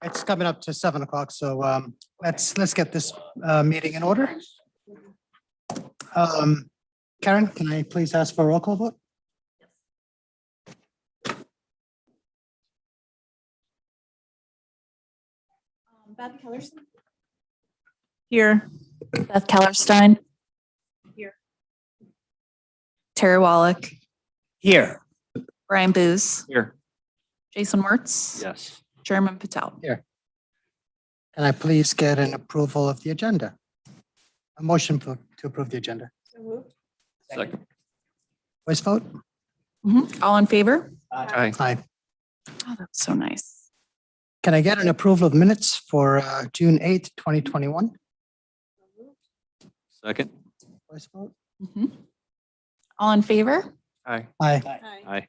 It's coming up to 7 o'clock, so let's get this meeting in order. Karen, can I please ask for a roll call vote? Beth Kellerstein. Here. Beth Kellerstein. Here. Terry Wallach. Here. Brian Booz. Here. Jason Wertz. Yes. Chairman Patel. Here. Can I please get an approval of the agenda? A motion to approve the agenda. Second. Voice vote? All in favor? Aye. Aye. Oh, that's so nice. Can I get an approval of minutes for June 8th, 2021? Second. Voice vote? All in favor? Aye. Aye. Aye.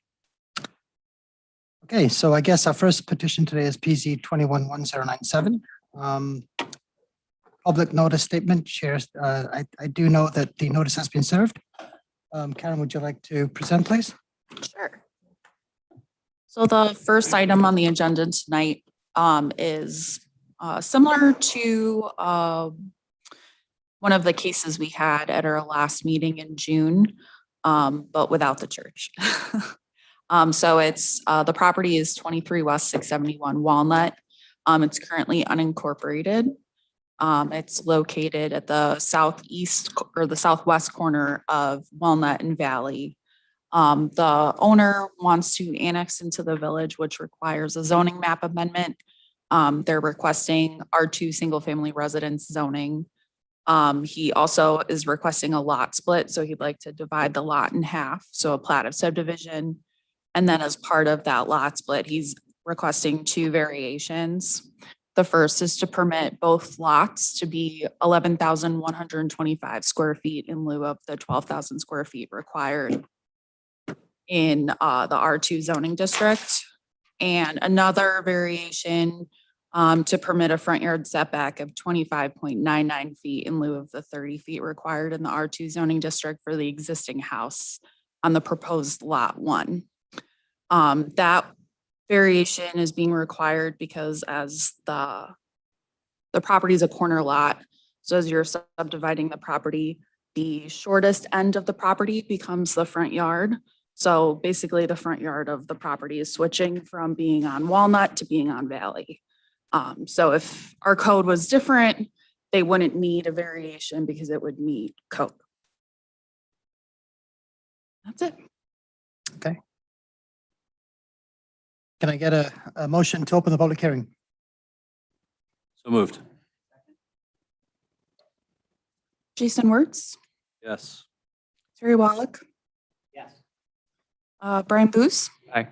Okay, so I guess our first petition today is PZ 211097. Public notice statement shares. I do know that the notice has been served. Karen, would you like to present, please? Sure. So the first item on the agenda tonight is similar to one of the cases we had at our last meeting in June, but without the church. So it's the property is 23 West 671 Walnut. It's currently unincorporated. It's located at the southeast or the southwest corner of Walnut and Valley. The owner wants to annex into the village, which requires a zoning map amendment. They're requesting R2 single family residence zoning. He also is requesting a lot split, so he'd like to divide the lot in half, so a plat of subdivision. And then as part of that lot split, he's requesting two variations. The first is to permit both lots to be 11,125 square feet in lieu of the 12,000 square feet required in the R2 zoning district. And another variation to permit a front yard setback of 25.99 feet in lieu of the 30 feet required in the R2 zoning district for the existing house on the proposed lot 1. That variation is being required because as the property is a corner lot, so as you're subdividing the property, the shortest end of the property becomes the front yard. So basically the front yard of the property is switching from being on Walnut to being on Valley. So if our code was different, they wouldn't need a variation because it would meet code. That's it. Okay. Can I get a motion to open the public hearing? So moved. Jason Wertz, Yes. Terry Wallach. Yes. Brian Booz. Aye.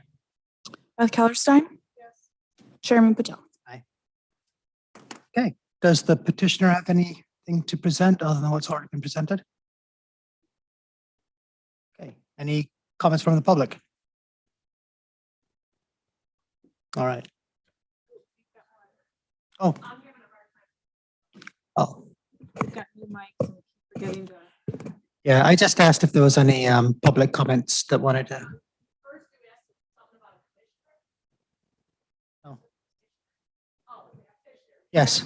Beth Kellerstein. Yes. Chairman Patel. Okay. Does the petitioner have anything to present other than what's already been presented? Okay. Any comments from the public? All right. Oh. Oh. Yeah, I just asked if there was any public comments that wanted to. Oh. Yes.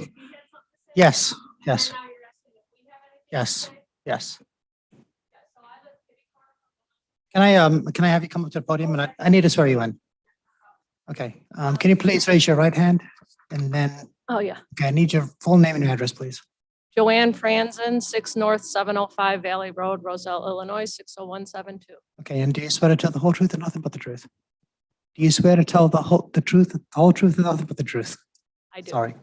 Yes. Yes. Yes. Yes. Can I have you come up to the podium and I need to swear you in? Okay. Can you please raise your right hand and then? Oh, yeah. Okay, I need your full name and your address, please. Joanne Franzen, 6 North 705 Valley Road, Roselle, Illinois, 60172. Okay, and do you swear to tell the whole truth and nothing but the truth? Do you swear to tell the whole truth and nothing but the truth? I do. Sorry.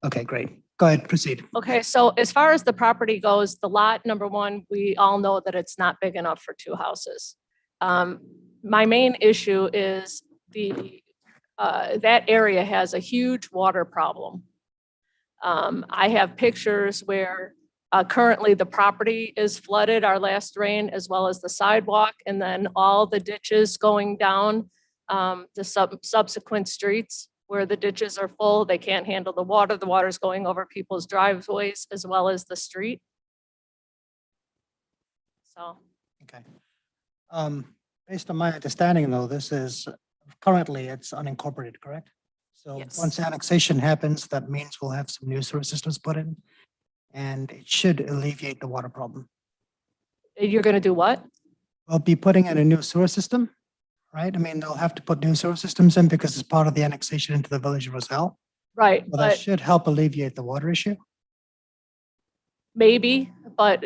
Okay, great. Go ahead, proceed. Okay, so as far as the property goes, the lot number 1, we all know that it's not big enough for 2 houses. My main issue is that area has a huge water problem. I have pictures where currently the property is flooded, our last rain, as well as the sidewalk, and then all the ditches going down the subsequent streets where the ditches are full. They can't handle the water. The water's going over people's driveways as well as the street. So. Okay. Based on my understanding though, this is currently it's unincorporated, correct? So Yes. once annexation happens, that means we'll have some new sewer systems put in. And it should alleviate the water problem. You're gonna do what? We'll be putting in a new sewer system, right? I mean, they'll have to put new sewer systems in because it's part of the annexation into the village of Roselle. Right, Well, that but should help alleviate the water issue. maybe, but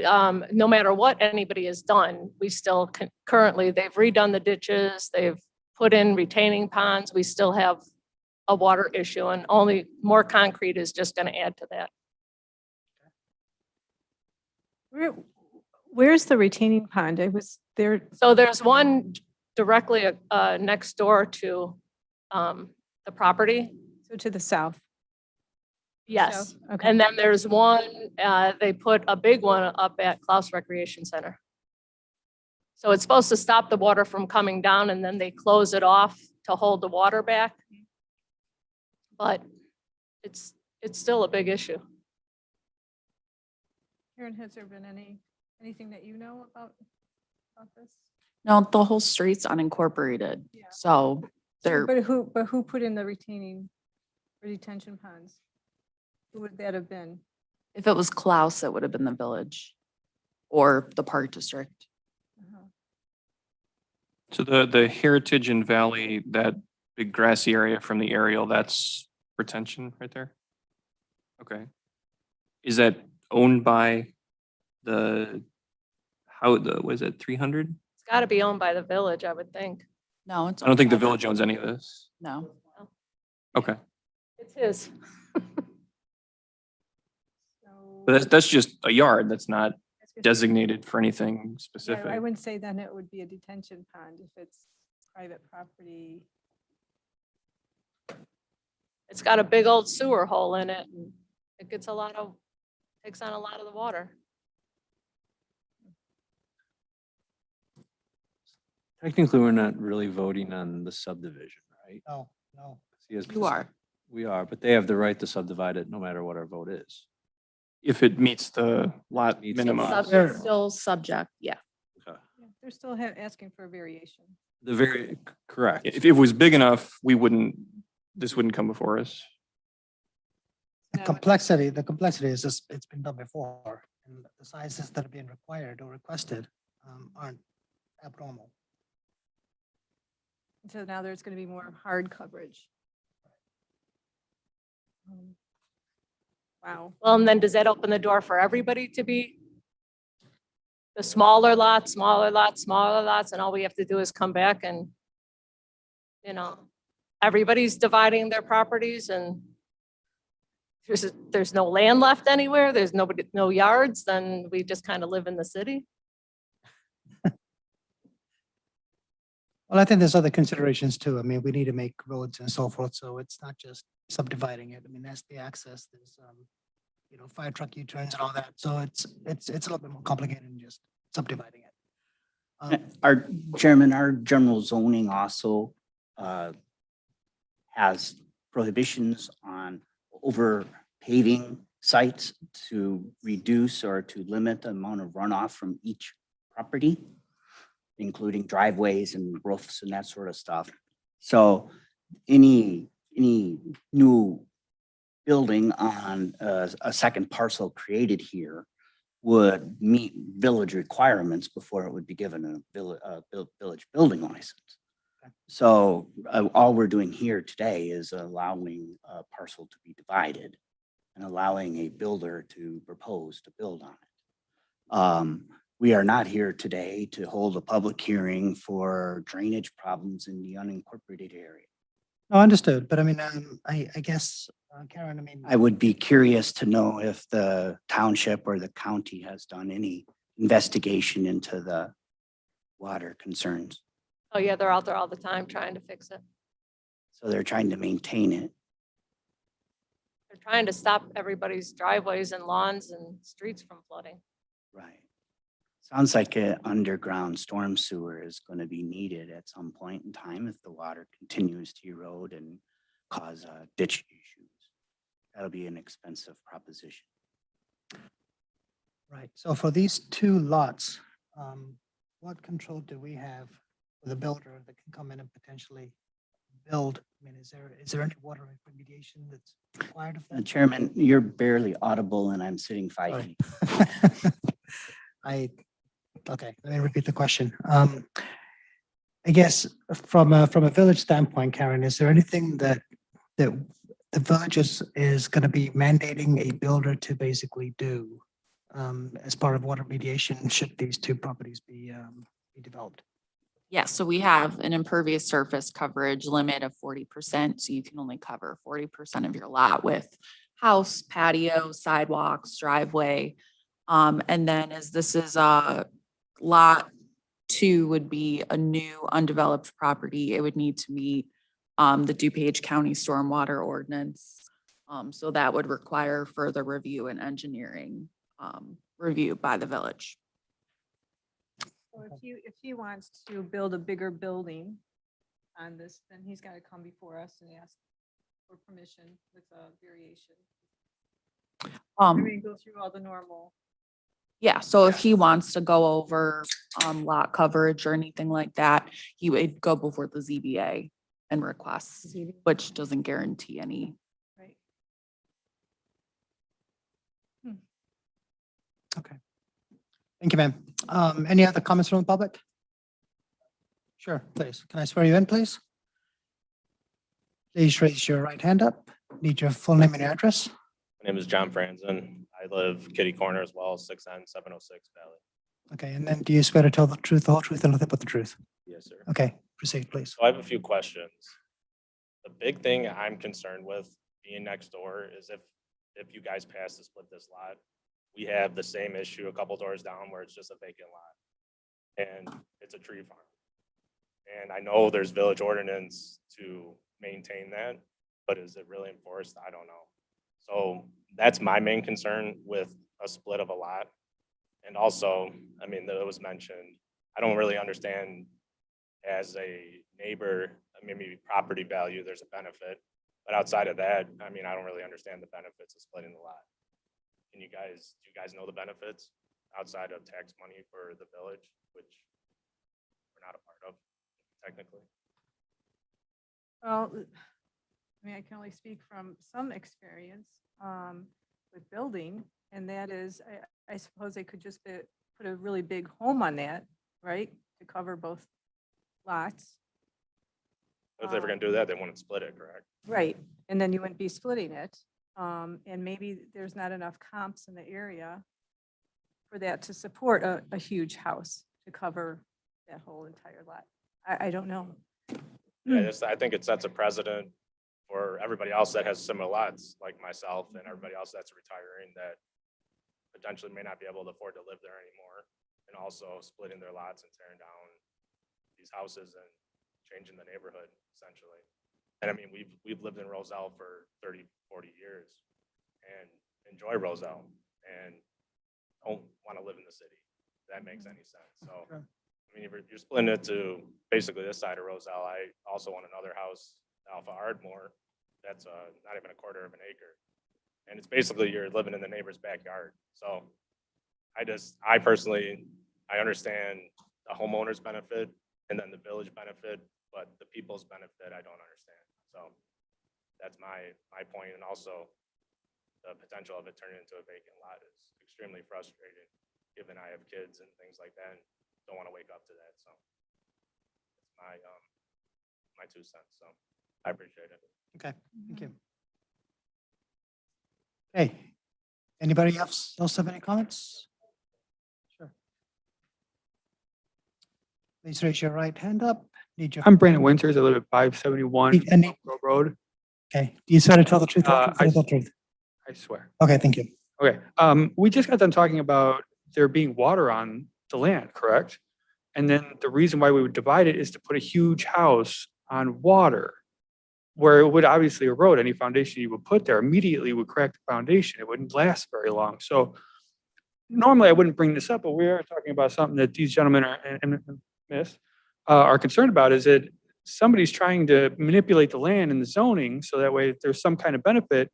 no matter what anybody has done, we still currently, they've redone the ditches, they've put in retaining ponds, we still have a water issue, and only more concrete is just gonna add to that. Where's the retaining pond? I was there. So there's one directly next door to the property. So to the south. Yes. South? Okay. And then there's one, they put a big one up at Klaus Recreation Center. So it's supposed to stop the water from coming down, and then they close it off to hold the water back. But it's still a big issue. Karen, has there been anything that you know about this? No, the whole street's unincorporated. Yeah. So they're, But who put in the retention ponds? Who would that have been? if it was Klaus, it would have been the village or the park district. Uh-huh. So the Heritage and Valley, that big grassy area from the aerial, that's retention right there? Okay. Is that owned by was it 300? It's got to be owned by the village, I would think. No, it's. I don't think the owned by village owns any of this. No. Okay. It's his. But that's just a yard. That's not That's just- designated for anything Yeah, specific. I wouldn't say then it would be a detention pond if it's private property. It's got a big old sewer hole in it, and it gets takes on a lot of the water. Technically, we're not really voting on the subdivision, right? No, no. You are. We are, but they have the right to subdivide it no matter what our vote is. If it meets the lot Meets the minimum. lot. There- Still subject, yeah. Yeah, they're still asking for a variation. Correct. If it was big enough, this wouldn't come before us. The No. complexity is just, it's been done before. And the sizes that are being required or requested aren't abnormal. So now there's going to be more hard coverage. Wow. Well, and then does that open the door for everybody to be the smaller lots, smaller lots, smaller lots, and all we have to do is come back and, everybody's dividing their properties, and there's no land left anywhere, there's no yards, then we just kind of live in the city? Well, I think there's other considerations too. I mean, we need to make roads and so forth, so it's not just subdividing it. I mean, that's the access, there's, fire truck U-turns and all that. So it's a little bit more complicated than just subdividing it. Our Chairman, our general zoning also has prohibitions on over paving sites to reduce or to limit the amount of runoff from each property, including driveways and roofs and that sort of stuff. So any new building on a second parcel created here would meet village requirements before it would be given a village building license. So all we're doing here today is allowing a parcel to be divided and allowing a builder to propose to build on it. We are not here today to hold a public hearing for drainage problems in the unincorporated area. No, understood, but I mean, I guess, Karen, I mean. I would be curious to know if the township or the county has done any investigation into the water concerns. Oh, yeah, they're out there all the time trying to fix it. So they're trying to maintain it. They're trying to stop everybody's driveways and lawns and streets from flooding. Right. Sounds like an underground storm sewer is going to be needed at some point in time if the water continues to erode and cause ditch issues. That'll be an expensive proposition. Right, so for these two lots, what control do we have with a builder that can come in and potentially build, I mean, is there any water remediation that's required of that? Chairman, you're barely audible and I'm sitting 5 Sorry. feet. Okay, let me repeat the question. I guess from a village standpoint, Karen, is there anything that the village is going to be mandating a builder to basically do as part of water mediation, should these two properties be developed? Yes, so we have an impervious surface coverage limit of 40%, so you can only cover 40% of your lot with house, patio, sidewalks, driveway. And then as this is lot 2 would be a new undeveloped property, it would need to meet the DuPage County Stormwater Ordinance. So that would require further review and engineering review by the village. So if he wants to build a bigger building on this, then he's got to come before us and ask for permission with a variation. I mean, go through all the normal. Yeah, so if he wants to go over lot coverage or anything like that, he would go before the ZBA and request, which doesn't guarantee any. Right. Okay. Thank you, ma'am. Any other comments from the public? Sure, please. Can I swear you in, please? Please raise your right hand up. Need your full name and address. My name is John Franzen. I live kitty corner as well, 6N 706 Valley. Okay, and then do you swear to tell the truth, the whole truth, and nothing but the truth? Yes, sir. Okay, proceed, please. So I have a few questions. The big thing I'm concerned with being next door is if you guys pass to split this lot, we have the same issue a couple doors down where it's just a vacant lot. And it's a tree farm. And I know there's village ordinance to maintain that, but is it really enforced? I don't know. So that's my main concern with a split of a lot. And also, I mean, it was mentioned, I don't really understand as a neighbor, I mean, maybe property value, there's a benefit. But outside of that, I mean, I don't really understand the benefits of splitting the lot. Do you guys know the benefits outside of tax money for the village, which we're not a part of technically? Well, I mean, I can only speak from some experience with building, and that is, I suppose they could just put a really big home on that, right? To cover both lots. If they were gonna do that, they wouldn't split it, correct? Right, and then you wouldn't be splitting it. And maybe there's not enough comps in the area for that to support a huge house to cover that whole entire lot. I don't know. Yeah, I think it sets a precedent for everybody else that has similar lots, like myself and everybody else that's retiring that potentially may not be able to afford to live there anymore. And also splitting their lots and tearing down these houses and changing the neighborhood essentially. And I mean, we've lived in Roselle for 30, 40 years and enjoy Roselle and don't want to live in the city. If that makes any sense. So, Sure. I mean, if you're splitting it to basically this side of Roselle, I also own another house, Alpha Ardmore, that's not even a quarter of an acre. And it's basically you're living in the neighbor's backyard. So I personally, I understand the homeowner's benefit and then the village benefit, but the people's benefit, I don't understand. So that's my point. And also the potential of it turning into a vacant lot is extremely frustrating, given I have kids and things like that. And don't want to wake up to that. So it's my 2 cents. So I appreciate it. Okay, thank you. Hey, anybody else have any comments? Sure. Please raise your right hand up. Need your. I'm Brandon Winters. I live at 571 And- Oak Grove Road. Okay, do you swear to tell the truth? I The whole truth? I swear. Okay, thank you. Okay. We just got done talking about there being water on the land, correct? And then the reason why we would divide it is to put a huge house on water where it would obviously erode. Any foundation you would put there immediately would crack the foundation. It wouldn't last very long. So normally I wouldn't bring this up, but we are talking about something that these gentlemen are concerned about, is that somebody's trying to manipulate the land and the zoning so that way there's some kind of benefit.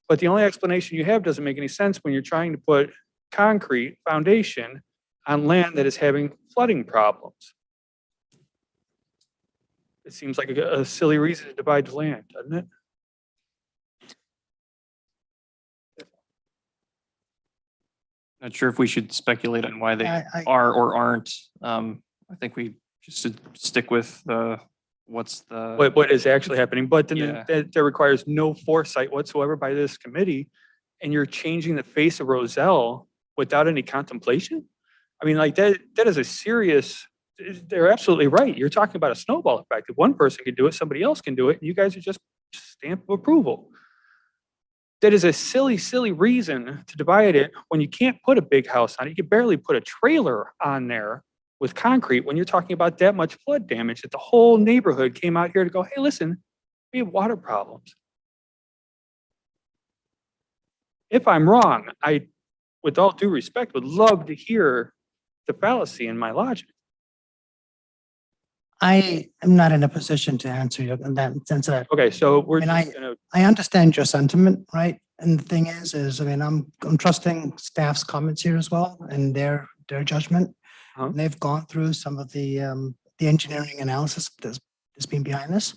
But the only explanation you have doesn't make any sense when you're trying to put concrete foundation on land that is having flooding problems. It seems like a silly reason to divide the land, doesn't it? Not sure if we should speculate on why they I- are or aren't. I think we just should stick with what's the. What is actually happening, but then Yeah. that requires no foresight whatsoever by this committee. And you're changing the face of Roselle without any contemplation? I mean, like that is a serious, they're absolutely right. You're talking about a snowball effect. If one person can do it, somebody else can do it, and you guys are just stamp of approval. That is a silly, silly reason to divide it when you can't put a big house on it. You can barely put a trailer on there with concrete when you're talking about that much flood damage that the whole neighborhood came out here to go, hey, listen, we have water problems. If I'm wrong, I, with all due respect, would love to hear the fallacy in my logic. I am not in a position to answer you in that sense of that. Okay, so we're I mean, just gonna, I understand your sentiment, right? And the thing is, I mean, I'm trusting staff's comments here as well and their judgment. Uh-huh. And they've gone through some of the engineering analysis that's been behind this.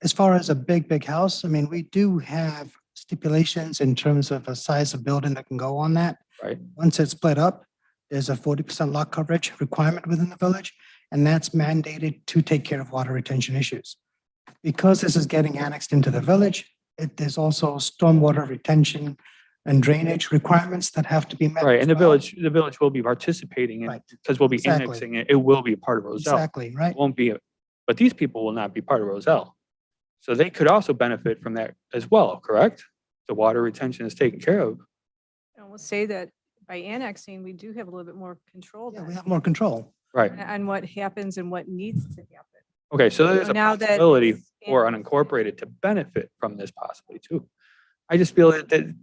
As far as a big house, I mean, we do have stipulations in terms of a size of building that can go on that. right, Once it's split up, there's a 40% lot coverage requirement within the village, and that's mandated to take care of water retention issues. Because this is getting annexed into the village, there's also stormwater retention and drainage requirements that have to be met. right. as And the well. village will be participating in, Right. because we'll be Exactly. annexing it. It will be a part of Roselle. Exactly, right? It won't be, but these people will not be part of Roselle. So they could also benefit from that as well, correct? The water retention is taken care of. And we'll say that by annexing, we do have a little bit more control Yeah, we then have more control. Right. on what happens and what needs to happen. Okay, so there's a now that possibility it's for annexed. unincorporated to benefit from this possibly too. I just feel that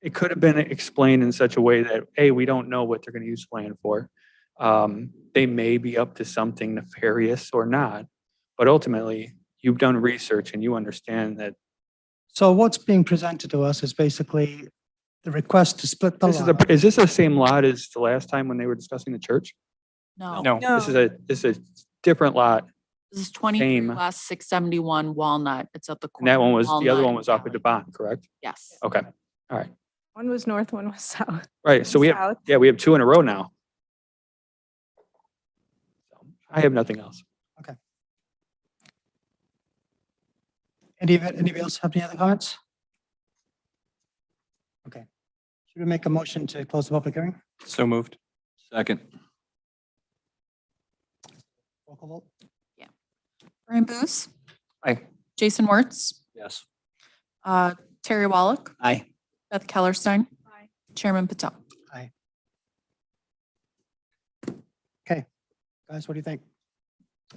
it could have been explained in such a way that, A, we don't know what they're going to use land for. They may be up to something nefarious or not, but ultimately you've done research and you understand that So what's being presented to us is basically the request to split the this is lot. is this the same lot as the last time when they were discussing the church? No, No, This is a different lot. this is 23 Same. West 671 Walnut. It's at the And that corner one of was, the other Walnut one and was off of Valley. Devon, correct? Yes. Okay, all right. One was north, one was south. Right, so we have, South. yeah, we have two in a row now. I have nothing else. Anybody else have any other comments? Okay. Should we make a motion to close the public hearing? so moved. Second. Roll call vote. Brian Booth, Aye. Jason Wertz, Yes. Terry Wallach, Aye. Beth Kellerstein, Aye. Chairman Patel. Guys, what do you think?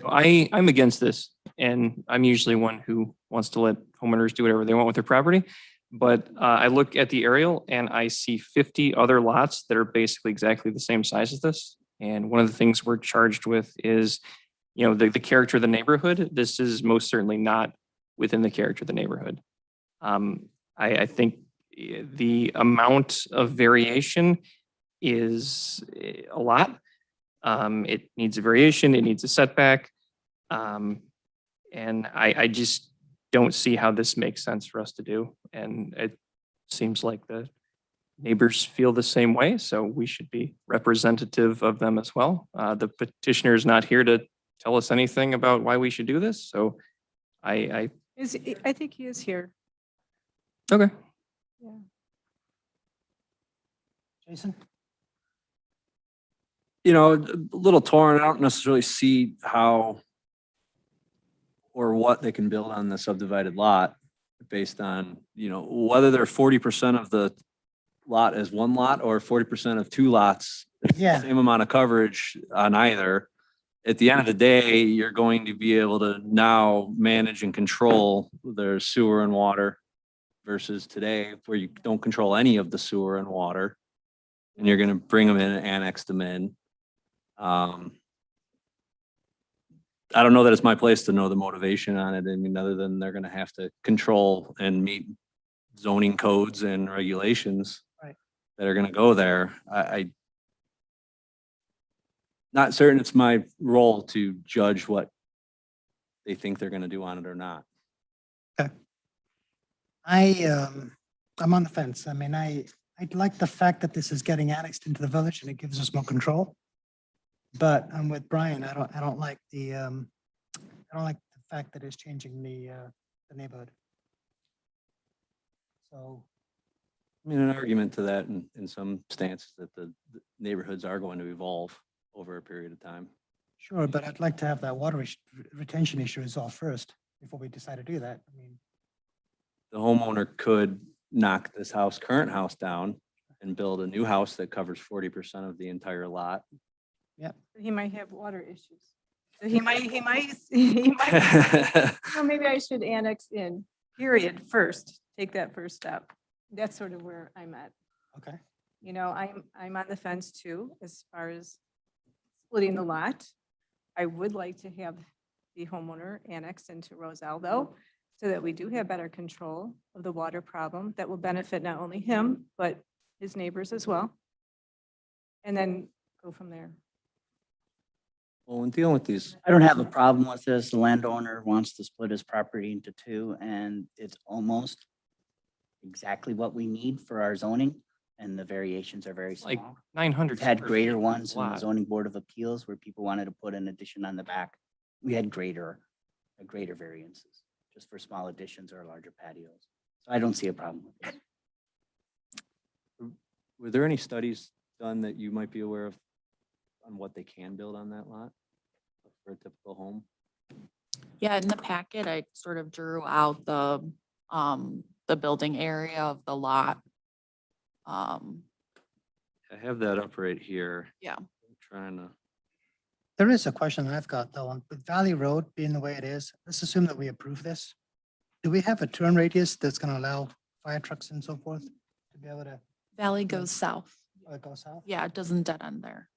I'm against this, and I'm usually one who wants to let homeowners do whatever they want with their property. But I look at the aerial and I see 50 other lots that are basically exactly the same size as this. And one of the things we're charged with is, the character of the neighborhood. This is most certainly not within the character of the neighborhood. I think the amount of variation is a lot. It needs a variation, it needs a setback. And I just don't see how this makes sense for us to do. And it seems like the neighbors feel the same way, so we should be representative of them as well. The petitioner is not here to tell us anything about why we should do this, so I I think he is here. okay. Yeah. Jason? A little torn. I don't necessarily see how or what they can build on the subdivided lot based on, whether they're 40% of the lot as one lot or 40% of two lots. Yeah. Same amount of coverage on either. At the end of the day, you're going to be able to now manage and control their sewer and water versus today where you don't control any of the sewer and water. And you're going to bring them in and annex them in. I don't know that it's my place to know the motivation on it. I mean, other than they're going to have to control and meet zoning codes and regulations Right. that are going to go there. I Not certain it's my role to judge what they think they're gonna do on it or not. I'm on the fence. I mean, I'd like the fact that this is getting annexed into the village and it gives us more control. But I'm with Brian. I don't like the fact that it's changing the neighborhood. So, I mean, an argument to that in some stances that the neighborhoods are going to evolve over a period of time. sure, but I'd like to have that water retention issue resolved first before we decide to do that. I mean, The homeowner could knock this current house down and build a new house that covers 40% of the entire lot. He might have water issues. So he might, no, maybe I should annex in, period, first, take that first step. That's sort of where I'm at. okay. You know, I'm on the fence too, as far as splitting the lot. I would like to have the homeowner annexed into Roselle though, so that we do have better control of the water problem that will benefit not only him, but his neighbors as well. And then go from there. Well, when dealing with these, I don't have a problem with this. The landowner wants to split his property into two, and it's almost exactly what we need for our zoning, and the variations are very Like small. 900. We've had square greater feet ones in the lot. zoning board of appeals where people wanted to put an addition on the back. We had greater variances, just for small additions or larger patios. So I don't see a problem with this. were there any studies done that you might be aware of on what they can build on that lot for a typical home? Yeah, in the packet, I sort of drew out the building area of the lot. I have that up right here. Yeah. I'm trying to. There is a question I've got though, with Valley Road being the way it is, let's assume that we approve this. Do we have a turn radius that's gonna allow fire trucks and so forth to be able to Valley goes south. go south? Yeah, it doesn't dead end there.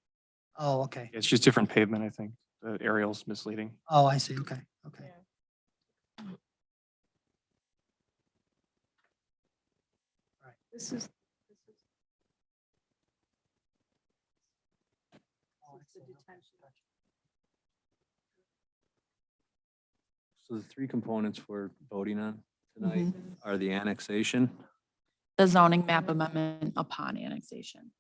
Oh, okay. It's just different pavement, I think. The aerial's misleading. Oh, I see. Okay, okay. This is. The detention. So the three components we're voting on tonight Mhm. are the annexation, The zoning map amendment upon annexation.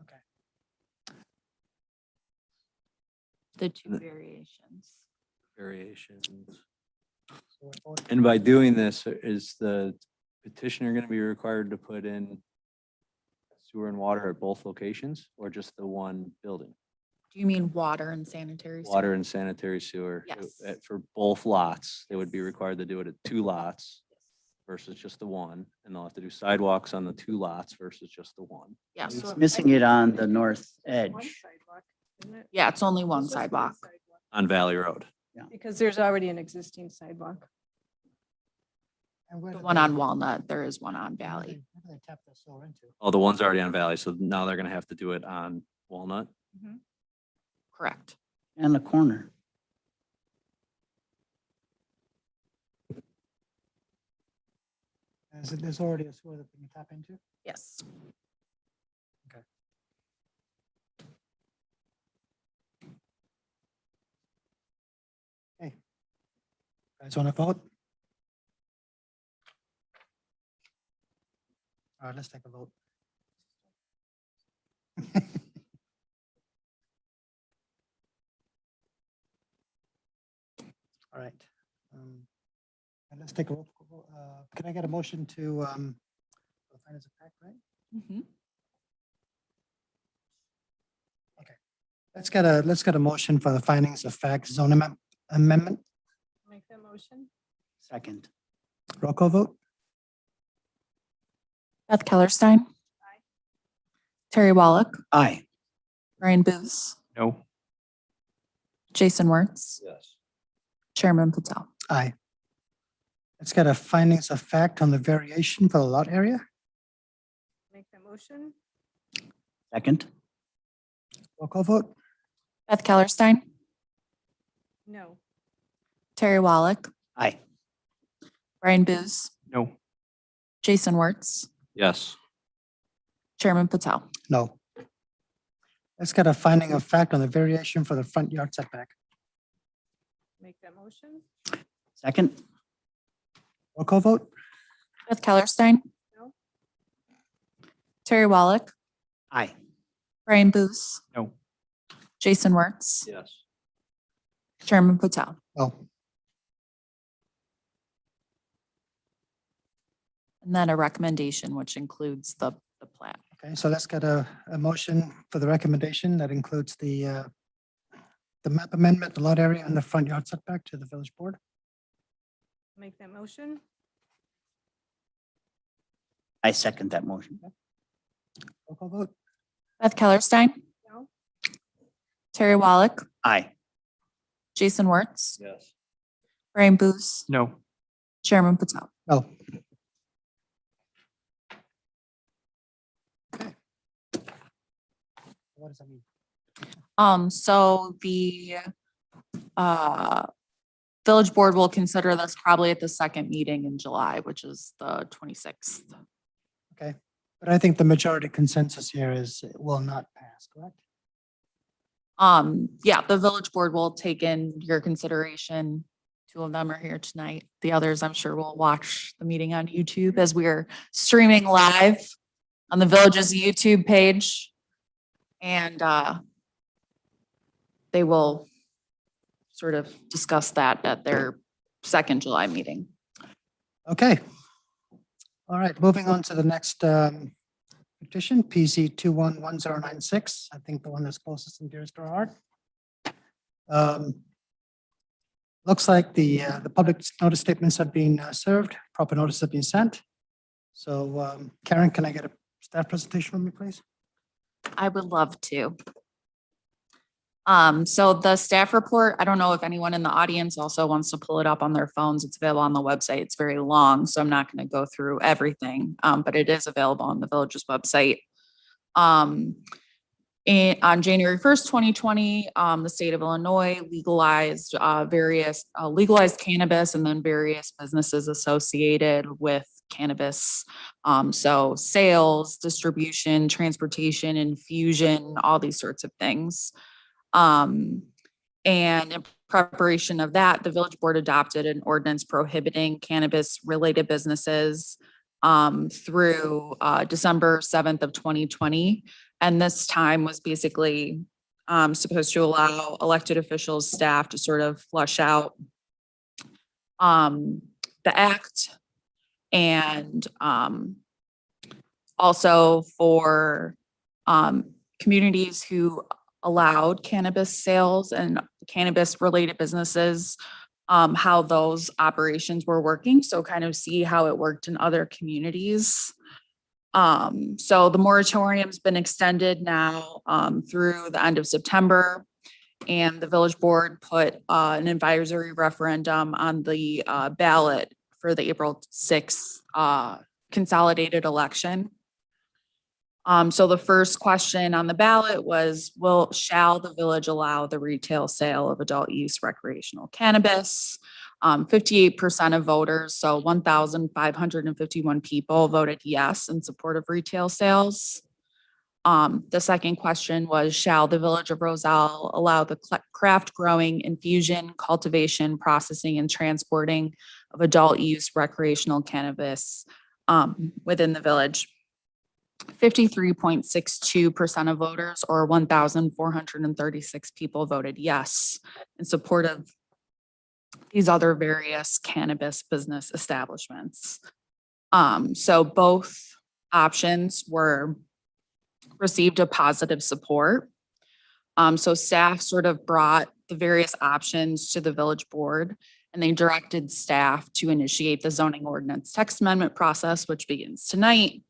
Okay. The two The- variations. variations. So we're voting- And by doing this, is the petitioner going to be required to put in sewer and water at both locations or just the one building? Do you mean water and sanitary? sewer? Water and sanitary sewer? Yes. For both lots, they would be required to do it at two lots versus just the one. And they'll have to do sidewalks on the two lots versus just the one. Yes. It's missing it on the north edge. One sidewalk, isn't it? Yeah, it's only one It's just sidewalk. On Valley Road. Because there's already an existing sidewalk. and where The do one they- on Walnut, there is one on where do Valley. they- where do they tap the sewer into? Oh, the one's already on Valley, so now they're gonna have to do it on Walnut. Correct. And the corner. There's already a sewer that we can tap into? Yes. Guys want to vote? All right, let's take a vote. All right. And let's take a roll. Can I get a motion to find as a fact, right? Mhm. Let's get a motion for the findings of fact zone amendment. Make that motion. Second. Roll call vote. Beth Kellerstein. Terry Wallach, Aye. Brian Booth, No. Jason Wertz, Yes. Chairman Patel. Aye. Let's get a findings of fact on the variation for the lot area. Make that motion. Second. Roll call vote. Beth Kellerstein, No. Terry Wallach, Aye. Brian Booz, No. Jason Wertz, Yes. Chairman Patel. No. Let's get a finding of fact on the variation for the front yard setback. Make that motion? Second? Roll call vote? Beth Kellerstein. No. Terry Wallach, Aye. Brian Booz, No. Jason Wertz, Yes. Chairman Patel. No. And then a recommendation, which includes the plan. Okay, so let's get a motion for the recommendation that includes the map amendment, the lot area and the front yard setback to the village board. Make that motion? I second that motion. Roll call vote? Beth Kellerstein. No. Terry Wallach, Aye. Jason Wertz, Yes. Brian Booz, No. Chairman Patel. No. Okay. What does that mean? So the village board will consider this probably at the second meeting in July, which is the 26th. Okay, but I think the majority consensus here is it will not pass, correct? Yeah, the village board will take in your consideration. 2 of them are here tonight. The others, I'm sure, will watch the meeting on YouTube as we're streaming live on the village's YouTube page. And they will sort of discuss that at their second July meeting. Okay. All right, moving on to the next petition, PC 211096. I think the one that's closest and dearest to our heart. Looks like the public notice statements have been served, proper notice have been sent. So Karen, can I get a staff presentation from you, please? I would love to. So the staff report, I don't know if anyone in the audience also wants to pull it up on their phones. It's available on the website. It's very long, so I'm not going to go through everything, but it is available on the village's website. On January 1st, 2020, the state of Illinois legalized legalized cannabis and then various businesses associated with cannabis. So sales, distribution, transportation, infusion, all these sorts of things. And in preparation of that, the village board adopted an ordinance prohibiting cannabis related businesses through December 7th of 2020. And this time was basically supposed to allow elected officials, staff to sort of flush out the act, and also for communities who allowed cannabis sales and cannabis related businesses, how those operations were working. So kind of see how it worked in other communities. So the moratorium's been extended now through the end of September, and the village board put an advisory referendum on the ballot for the April 6th consolidated election. So the first question on the ballot was, shall the village allow the retail sale of adult use recreational cannabis? 58% of voters, so 1,551 people voted yes in support of retail sales. The second question was, shall the village of Roselle allow the craft growing, infusion, cultivation, processing, and transporting of adult use recreational cannabis within the village? 53.62% of voters, or 1,436 people, voted yes in support of these other various cannabis business establishments. So both options received a positive support. So staff sort of brought the various options to the village board, and they directed staff to initiate the zoning ordinance text amendment process, which begins tonight,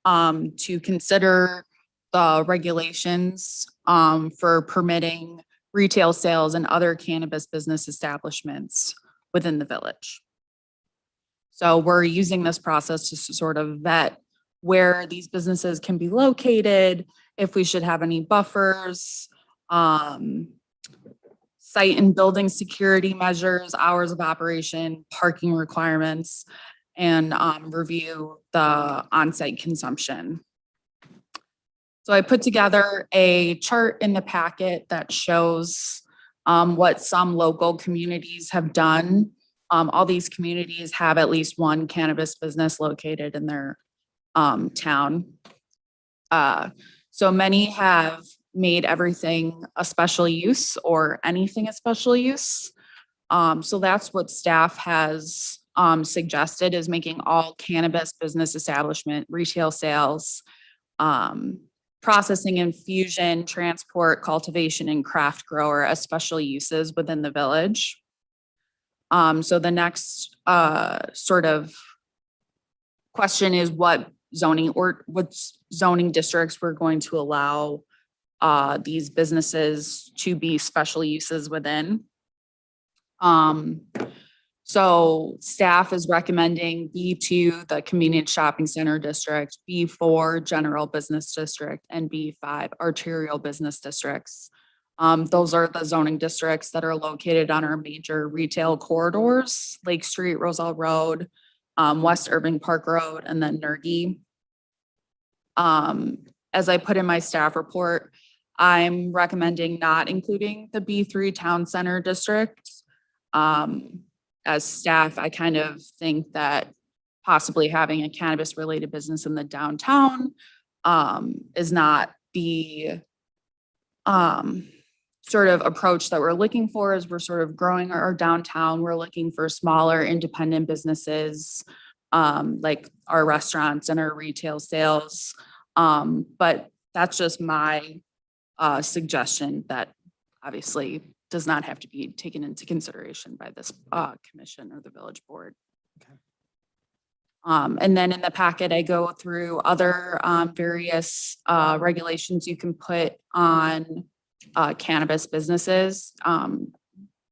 to consider the regulations for permitting retail sales and other cannabis business establishments within the village. So we're using this process to sort of vet where these businesses can be located, if we should have any buffers, site and building security measures, hours of operation, parking requirements, and review the on-site consumption. So I put together a chart in the packet that shows what some local communities have done. All these communities have at least one cannabis business located in their town. So many have made everything a special use or anything a special use. So that's what staff has suggested, is making all cannabis business establishment, retail sales, processing, infusion, transport, cultivation, and craft grower as special uses within the village. So the next sort of question is what zoning districts we're going to allow these businesses to be special uses within. So staff is recommending B2, the convenience shopping center district, B4, general business district, and B5, arterial business districts. Those are the zoning districts that are located on our major retail corridors: Lake Street, Roselle Road, West Irving Park Road, and then Nergy. As I put in my staff report, I'm recommending not including the B3 town center district. As staff, I kind of think that possibly having a cannabis related business in the downtown is not the sort of approach that we're looking for. As we're sort of growing our downtown, we're looking for smaller independent businesses like our restaurants and our retail sales. But that's just my suggestion that obviously does not have to be taken into consideration by this commission or the village board. Okay. And then in the packet, I go through other various regulations you can put on cannabis businesses.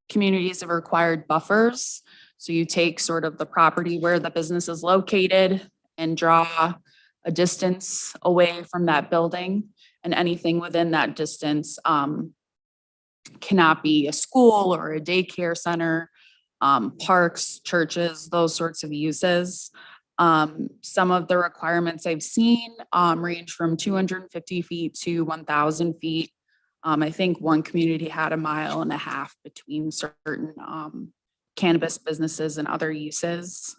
Communities have required buffers. So you take sort of the property where the business is located and draw a distance away from that building, and anything within that distance cannot be a school or a daycare center, parks, churches, those sorts of uses. Some of the requirements I've seen range from 250 feet to 1,000 feet. I think one community had 1.5 miles between certain cannabis businesses and other uses.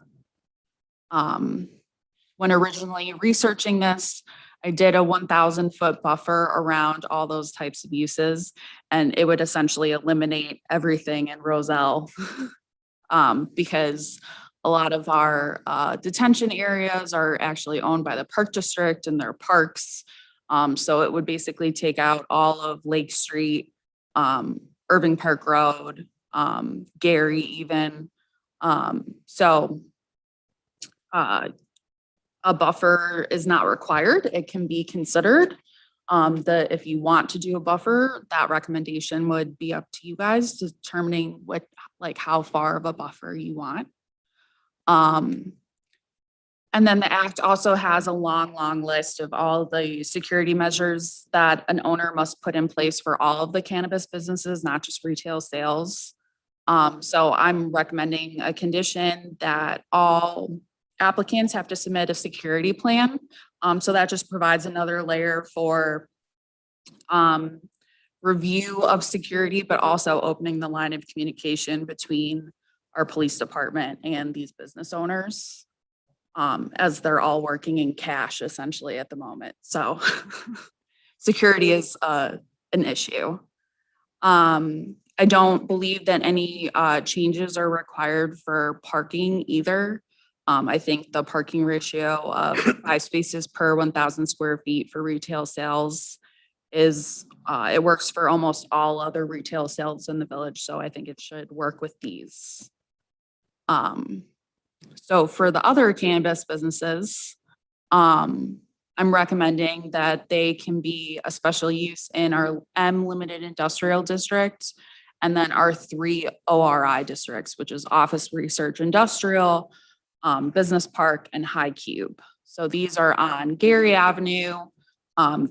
When originally researching this, I did a 1,000-foot buffer around all those types of uses, and it would essentially eliminate everything in Roselle because a lot of our detention areas are actually owned by the park district and their parks. So it would basically take out all of Lake Street, Irving Park Road, Gary even. A buffer is not required. It can be considered. If you want to do a buffer, that recommendation would be up to you guys, determining how far of a buffer you want. And then the act also has a long list of all the security measures that an owner must put in place for all of the cannabis businesses, not just retail sales. So I'm recommending a condition that all applicants have to submit a security plan. So that just provides another layer for review of security, but also opening the line of communication between our police department and these business owners, as they're all working in cash essentially at the moment. So security is an issue. I don't believe that any changes are required for parking either. I think the parking ratio of 5 spaces per 1,000 square feet for retail sales is, it works for almost all other retail sales in the village. So I think it should work with these. So for the other cannabis businesses, I'm recommending that they can be a special use in our M limited industrial district, and then our 3 ORI districts, which is office, research, industrial, business park, and high cube. So these are on Gary Avenue,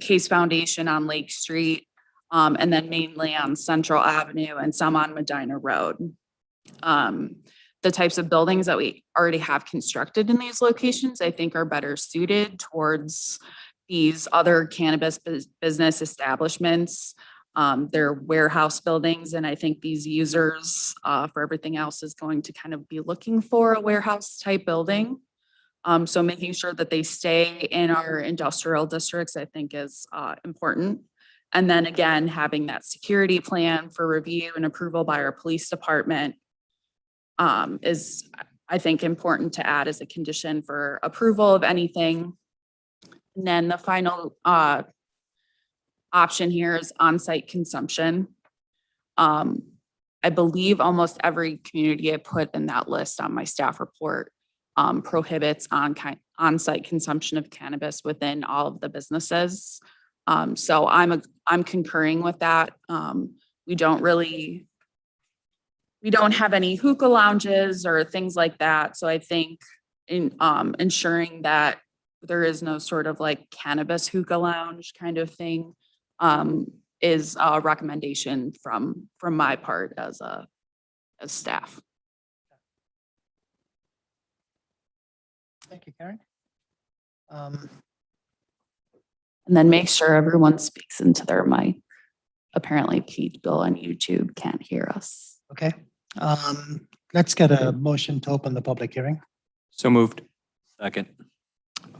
Case Foundation on Lake Street, and then mainly on Central Avenue and some on Medina Road. The types of buildings that we already have constructed in these locations, I think are better suited towards these other cannabis business establishments. They're warehouse buildings, and I think these users, for everything else, is going to kind of be looking for a warehouse type building. So making sure that they stay in our industrial districts, I think is important. And then again, having that security plan for review and approval by our police department is, I think, important to add as a condition for approval of anything. And then the final option here is on-site consumption. I believe almost every community I put in that list on my staff report prohibits on-site consumption of cannabis within all of the businesses. So I'm concurring with that. We don't have any hookah lounges or things like that. So I think in ensuring that there is no sort of like cannabis hookah lounge kind of thing is a recommendation from my part as staff. Thank you, Karen. And then make sure everyone speaks into their mic. Apparently Pete, Bill on YouTube can't hear us. Okay, let's get a motion to open the public hearing. So moved. Second.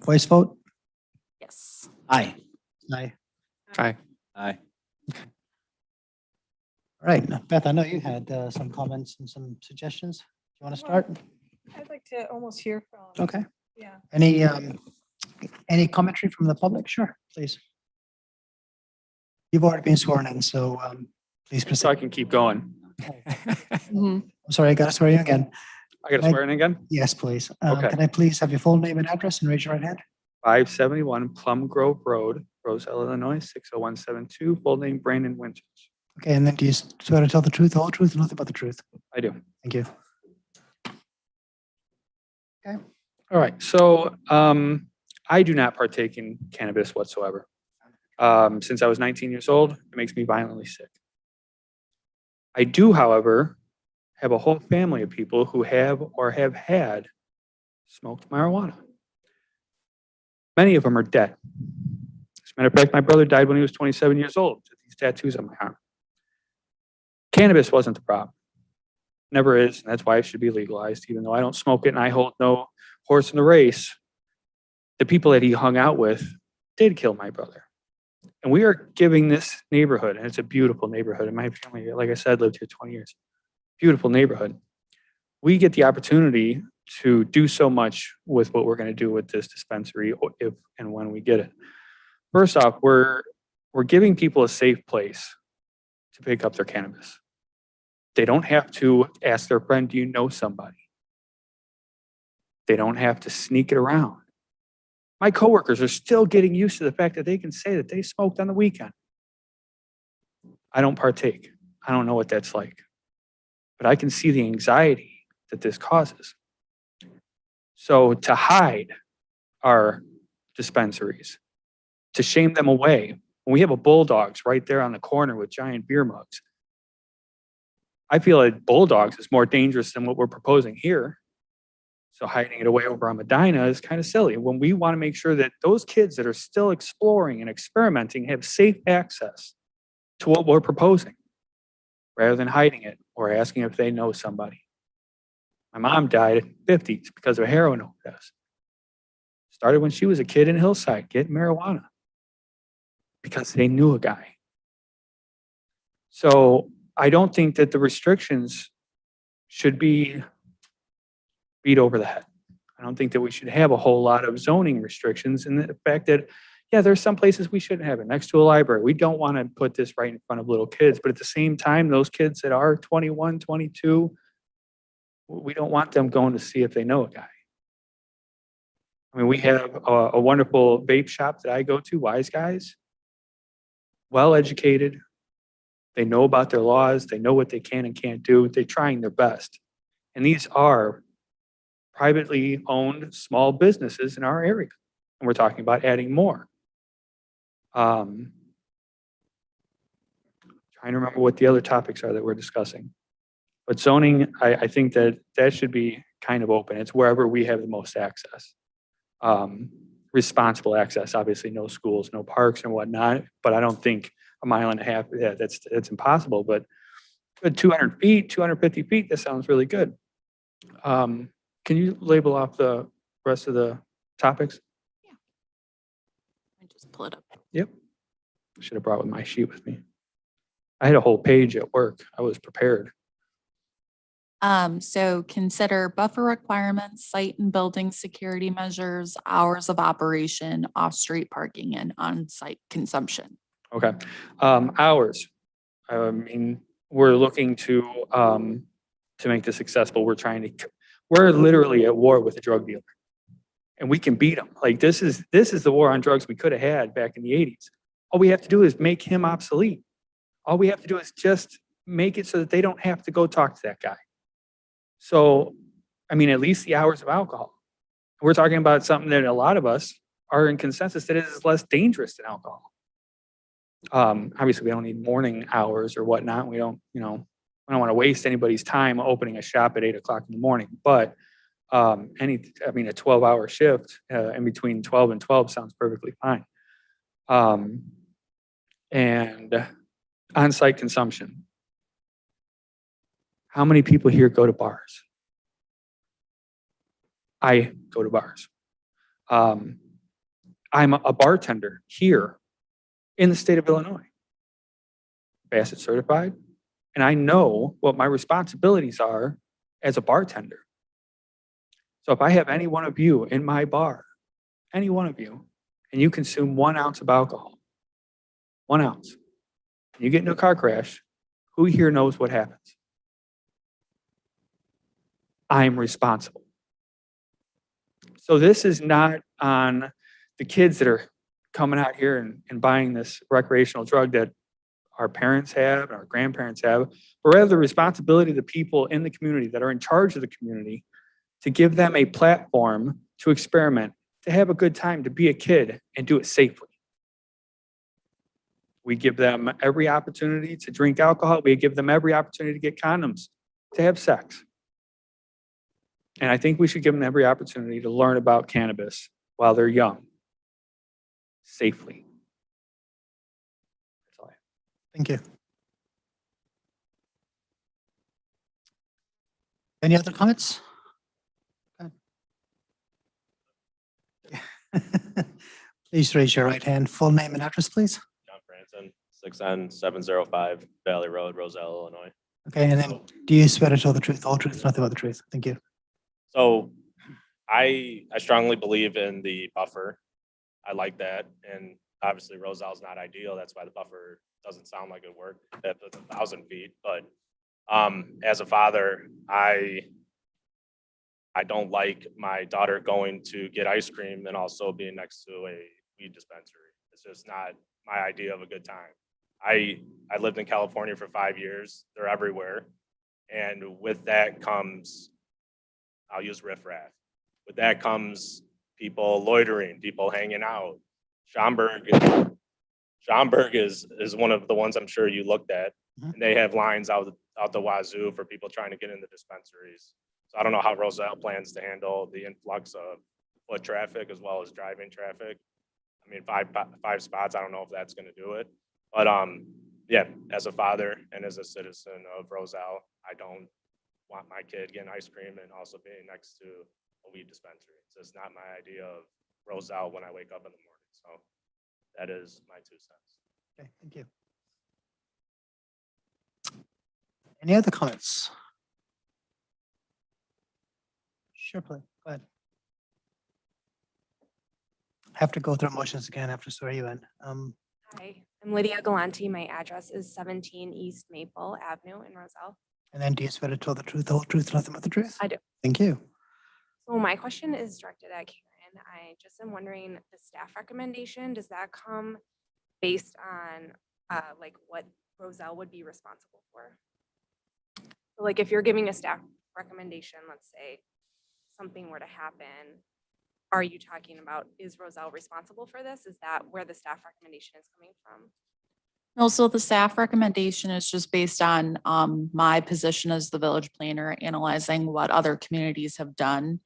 Voice vote? Yes. Aye. Aye. Aye. Aye. All right, Beth, I know you had some comments and some suggestions. Do you want to start? I'd like to almost hear from. Okay. Yeah. Any commentary from the public? Sure, please. You've already been sworn in, so please So I proceed. can keep going. Mhm. I'm sorry, I got to swear you again. I got to swear in again? Yes, please. Okay. Can I please have your full name and address and raise your right hand? 571 Plum Grove Road, Roselle, Illinois, 60172, full name Brandon Winters. Okay, and then do you swear to tell the truth, the whole truth, and nothing but the truth? I do. Thank you. All right, so I do not partake in cannabis whatsoever. Since I was 19 years old, it makes me violently sick. I do, however, have a whole family of people who have or have had smoked marijuana. Many of them are dead. As a matter of fact, my brother died when he was 27 years old with these tattoos on my arm. Cannabis wasn't the problem. Never is, and that's why it should be legalized, even though I don't smoke it and I hold no horse in the race. The people that he hung out with did kill my brother. And we are giving this neighborhood, and it's a beautiful neighborhood, and my family, like I said, lived here 20 years. Beautiful neighborhood. We get the opportunity to do so much with what we're going to do with this dispensary if and when we get it. First off, we're giving people a safe place to pick up their cannabis. They don't have to ask their friend, do you know somebody? They don't have to sneak it around. My coworkers are still getting used to the fact that they can say that they smoked on the weekend. I don't partake. I don't know what that's like. But I can see the anxiety that this causes. So to hide our dispensaries, to shame them away, when we have a Bulldogs right there on the corner with giant beer mugs, I feel like Bulldogs is more dangerous than what we're proposing here. So hiding it away over on Medina is kind of silly when we want to make sure that those kids that are still exploring and experimenting have safe access to what we're proposing rather than hiding it or asking if they know somebody. My mom died at 50s because of a heroin overdose. Started when she was a kid in Hillside getting marijuana because they knew a guy. So I don't think that the restrictions should be beat over the head. I don't think that we should have a whole lot of zoning restrictions, and the fact that, yeah, there's some places we shouldn't have it next to a library. We don't want to put this right in front of little kids, but at the same time, those kids that are 21, 22, we don't want them going to see if they know a guy. I mean, we have a wonderful vape shop that I go to, Wise Guys, well-educated. They know about their laws. They know what they can and can't do. They're trying their best. And these are privately owned small businesses in our area. And we're talking about adding more. Trying to remember what the other topics are that we're discussing. But zoning, I think that that should be kind of open. It's wherever we have the most access. Responsible access, obviously no schools, no parks and whatnot, but I don't think a mile and a half, yeah, that's impossible, but 200 feet, 250 feet, that sounds really good. Can you label off the rest of the topics? I just pull it up. Yep. Should have brought my sheet with me. I had a whole page at work. I was prepared. So consider buffer requirements, site and building security measures, hours of operation, off-street parking, and on-site consumption. Okay. Hours. I mean, we're looking to make this successful. We're literally at war with a drug dealer. And we can beat them. Like this is the war on drugs we could have had back in the 80s. All we have to do is make him obsolete. All we have to do is just make it so that they don't have to go talk to that guy. So, I mean, at least the hours of alcohol. We're talking about something that a lot of us are in consensus that it is less dangerous than alcohol. Obviously, we don't need morning hours or whatnot. We don't want to waste anybody's time opening a shop at 8 o'clock in the morning. But a 12-hour shift in between 12 and 12 sounds perfectly fine. And on-site consumption. How many people here go to bars? I go to bars. I'm a bartender here in the state of Illinois, Bassett certified, and I know what my responsibilities are as a bartender. So if I have any one of you in my bar, any one of you, and you consume 1 ounce of alcohol, 1 ounce, and you get into a car crash, who here knows what happens? I'm responsible. So this is not on the kids that are coming out here and buying this recreational drug that our parents have and our grandparents have, but rather the responsibility of the people in the community that are in charge of the community to give them a platform to experiment, to have a good time, to be a kid and do it safely. We give them every opportunity to drink alcohol. We give them every opportunity to get condoms, to have sex. And I think we should give them every opportunity to learn about cannabis while they're young, safely. That's all I have. Thank you. Any other comments? Go ahead. Please raise your right hand. Full name and address, please. John Franson, 6N705 Valley Road, Roselle, Illinois. Okay, and then do you swear to tell the truth, the whole truth, nothing but the truth? Thank you. So I strongly believe in the buffer. I like that. And obviously Roselle's not ideal. That's why the buffer doesn't sound like it worked at the 1,000 feet. But as a father, I don't like my daughter going to get ice cream and also being next to a weed dispensary. It's just not my idea of a good time. I lived in California for 5 years. They're everywhere. And with that comes, I'll use riffraff. With that comes people loitering, people hanging out. Schaumburg is one of the ones I'm sure you looked at. And they have lines out the wazoo for people trying to get in the dispensaries. So I don't know how Roselle plans to handle the influx of foot traffic as well as driving traffic. I mean, five spots, I don't know if that's going to do it. But yeah, as a father and as a citizen of Roselle, I don't want my kid getting ice cream and also being next to a weed dispensary. It's just not my idea of Roselle when I wake up in the morning. So that is my 2 cents. Okay, thank you. Any other comments? Sure, please. Go ahead. I have to go through motions again after swear you in. Hi, I'm Lydia Galante. My address is 17 East Maple Avenue in Roselle. And then do you swear to tell the truth, the whole truth, nothing but the truth? I do. Thank you. So my question is directed at Karen. I just am wondering, the staff recommendation, does that come based on like what Roselle would be responsible for? So like if you're giving a staff recommendation, let's say something were to happen, are you talking about, is Roselle responsible for this? Is that where the staff recommendation is coming from? No, so the staff recommendation is just based on my position as the village planner, analyzing what other communities have done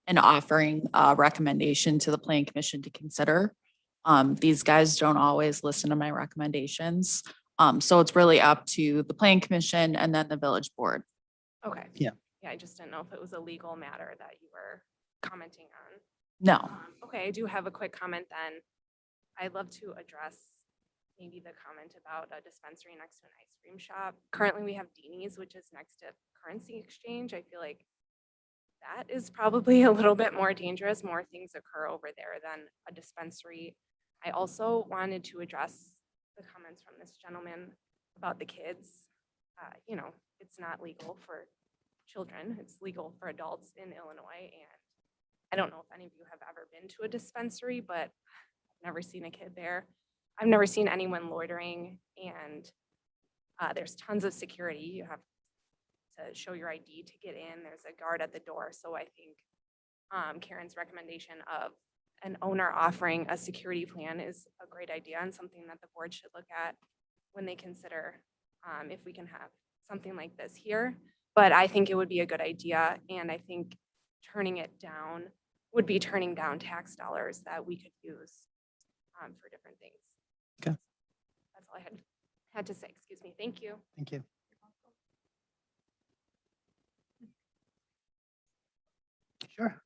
and offering a recommendation to the planning commission to consider. These guys don't always listen to my recommendations. So it's really up to the planning commission and then the village board. Okay. Yeah. Yeah, I just didn't know if it was a legal matter that you were commenting on. No. Okay, I do have a quick comment then. I'd love to address maybe the comment about a dispensary next to an ice cream shop. Currently, we have Deanie's, which is next to Currency Exchange. I feel like that is probably a little bit more dangerous. More things occur over there than a dispensary. I also wanted to address the comments from this gentleman about the kids. You know, it's not legal for children. It's legal for adults in Illinois. And I don't know if any of you have ever been to a dispensary, but I've never seen a kid there. I've never seen anyone loitering, and there's tons of security. You have to show your ID to get in. There's a guard at the door. So I think Karen's recommendation of an owner offering a security plan is a great idea and something that the board should look at when they consider if we can have something like this here. But I think it would be a good idea, and I think turning it down would be turning down tax dollars that we could use for different things. Okay. That's all I had to say. Excuse me. Thank you. Thank you. Sure.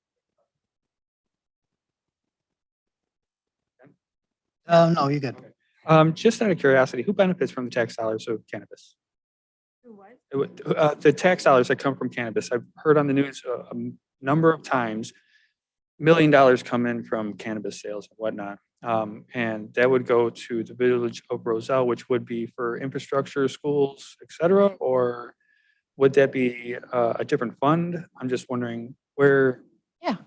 No, you're good. Just out of curiosity, who benefits from the tax dollars of cannabis? Who what? The tax dollars that come from cannabis. I've heard on the news a number of times, $1 million come in from cannabis sales and whatnot. And that would go to the village of Roselle, which would be for infrastructure, schools, et cetera, or would that be a different fund? I'm just wondering where. Yeah.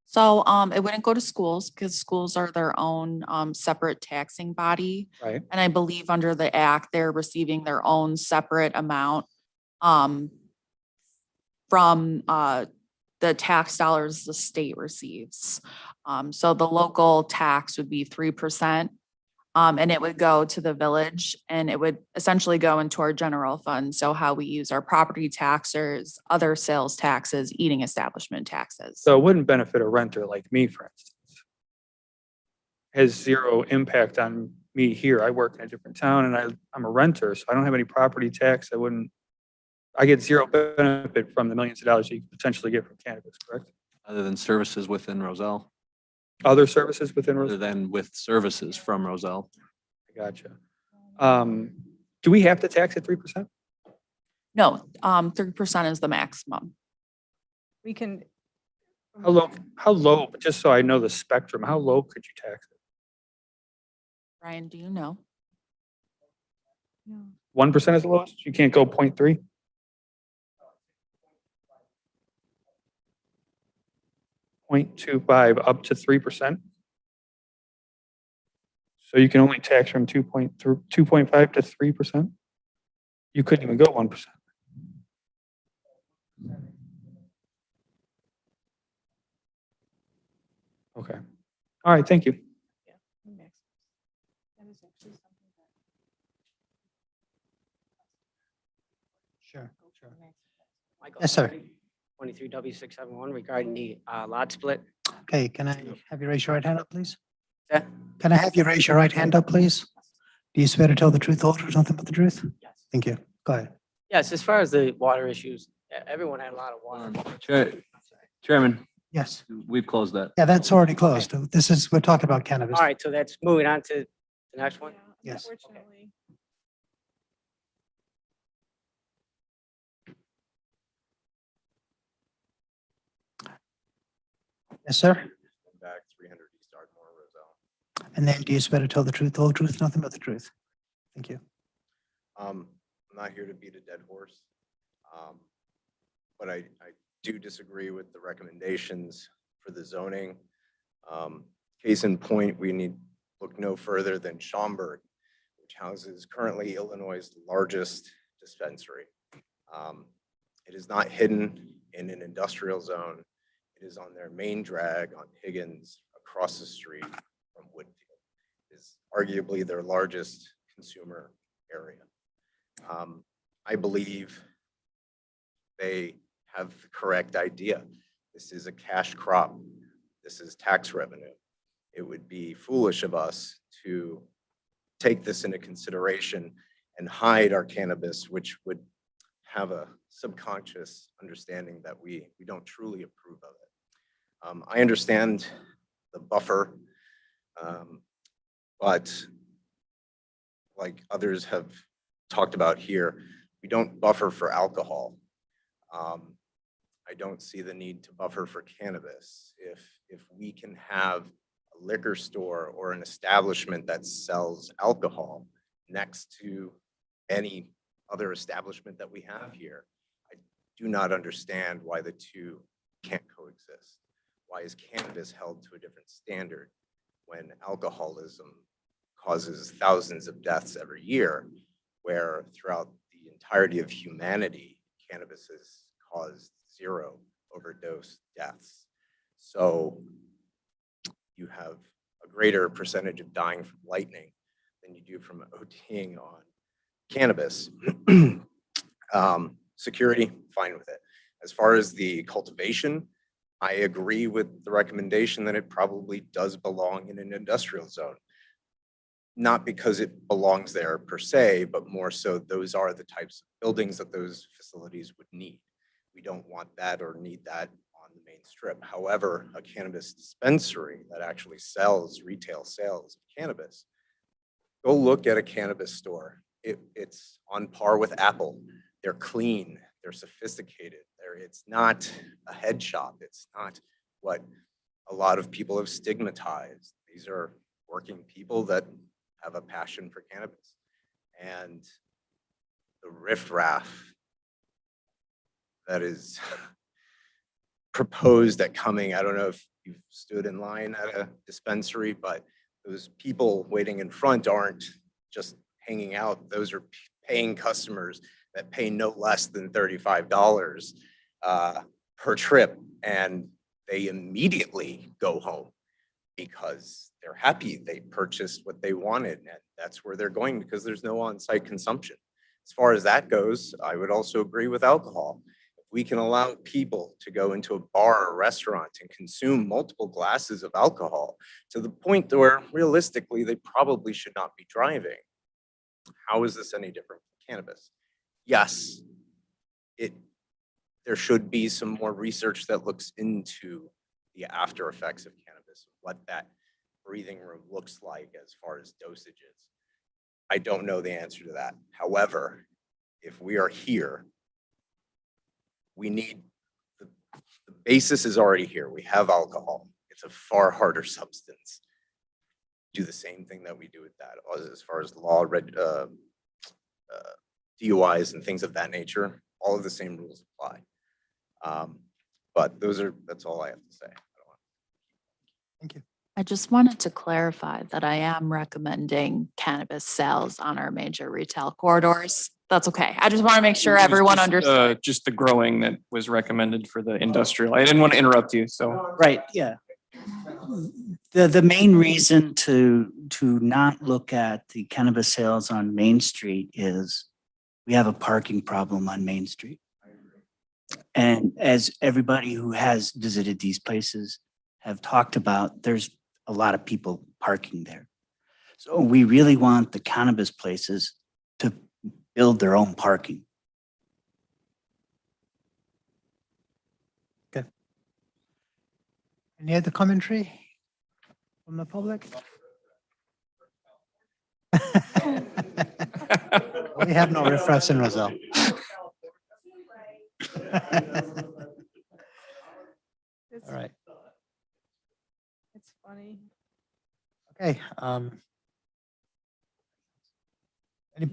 So it wouldn't go to schools because schools are their own separate taxing body. Right. And I believe under the act, they're receiving their own separate amount from the tax dollars the state receives. So the local tax would be 3%. And it would go to the village and it would essentially go into our general fund. So how we use our property taxes, other sales taxes, eating establishment taxes. So it wouldn't benefit a renter like me, for instance. Has zero impact on me here. I work in a different town and I'm a renter, so I don't have any property tax. I get zero benefit from the millions of dollars you could potentially get from cannabis, correct? Other than services within Roselle, Other services within other Roselle? than with services from Roselle. Gotcha. Do we have to tax at 3%? No, 3% is the maximum. We can. How low, just so I know the spectrum, how low could you tax it? Ryan, do you know? 1% is the lowest? You can't go 0.3? .25 up to 3%. So you can only tax from 2.5 to 3%. You couldn't even go 1%. Okay. All right. Thank you. Sure, sure. Michael Yes, sir. Hardy, 23 W671 regarding the lot split. Okay, can I have you raise your right hand up, please? Yeah. Can I have you raise your right hand up, please? Do you swear to tell the truth, the whole truth, nothing but the truth? Yes. Thank you. Go ahead. Yes, as far as the water issues, everyone had a lot of water. Chairman, Yes. we've closed that. Yeah, that's already closed. We're talking about cannabis. All right, so that's moving on to the next one. Yes. Unfortunately. Yes, sir. Back 300 East Ardmore, Roselle. And then do you swear to tell the truth, the whole truth, nothing but the truth? Thank you. I'm not here to beat a dead horse, but I do disagree with the recommendations for the zoning. Case in point, we need look no further than Schaumburg, which houses currently Illinois' largest dispensary. It is not hidden in an industrial zone. It is on their main drag on Higgins across the street from Woodfield. It is arguably their largest consumer area. I believe they have the correct idea. This is a cash crop. This is tax revenue. It would be foolish of us to take this into consideration and hide our cannabis, which would have a subconscious understanding that we don't truly approve of it. I understand the buffer, but like others have talked about here, we don't buffer for alcohol. I don't see the need to buffer for cannabis. If we can have a liquor store or an establishment that sells alcohol next to any other establishment that we have here, I do not understand why the two can't coexist. Why is cannabis held to a different standard when alcoholism causes thousands of deaths every year, where throughout the entirety of humanity, cannabis has caused 0 overdose deaths? So you have a greater percentage of dying from lightning than you do from ODing on cannabis. Security, fine with it. As far as the cultivation, I agree with the recommendation that it probably does belong in an industrial zone. Not because it belongs there per se, but more so those are the types of buildings that those facilities would need. We don't want that or need that on the main strip. However, a cannabis dispensary that actually sells retail sales of cannabis, go look at a cannabis store. It's on par with Apple. They're clean, they're sophisticated. It's not a head shop. It's not what a lot of people have stigmatized. These are working people that have a passion for cannabis. And the riffraff that is proposed at coming, I don't know if you've stood in line at a dispensary, but those people waiting in front aren't just hanging out. Those are paying customers that pay no less than $35 per trip, and they immediately go home because they're happy they purchased what they wanted, and that's where they're going because there's no on-site consumption. As far as that goes, I would also agree with alcohol. If we can allow people to go into a bar or restaurant and consume multiple glasses of alcohol to the point where realistically they probably should not be driving, how is this any different from cannabis? Yes, there should be some more research that looks into the after effects of cannabis, what that breathing room looks like as far as dosages. I don't know the answer to that. However, if we are here, we need, the basis is already here. We have alcohol. It's a far harder substance. Do the same thing that we do with that as far as law, DUIs and things of that nature. All of the same rules apply. But that's all I have to say. Thank you. I just wanted to clarify that I am recommending cannabis sales on our major retail corridors. That's okay. I just want to make sure It was everyone just, understood. Just the growing that was recommended for the industrial. I didn't want to interrupt you, so. Right, yeah. The main reason to not look at the cannabis sales on Main Street is we have a parking problem on Main Street. And as everybody who has visited these places have talked about, there's a lot of people parking there. So we really want the cannabis places to build their own parking. Any other commentary from the public? We have no riffraffs in Roselle. All right. It's funny. Okay.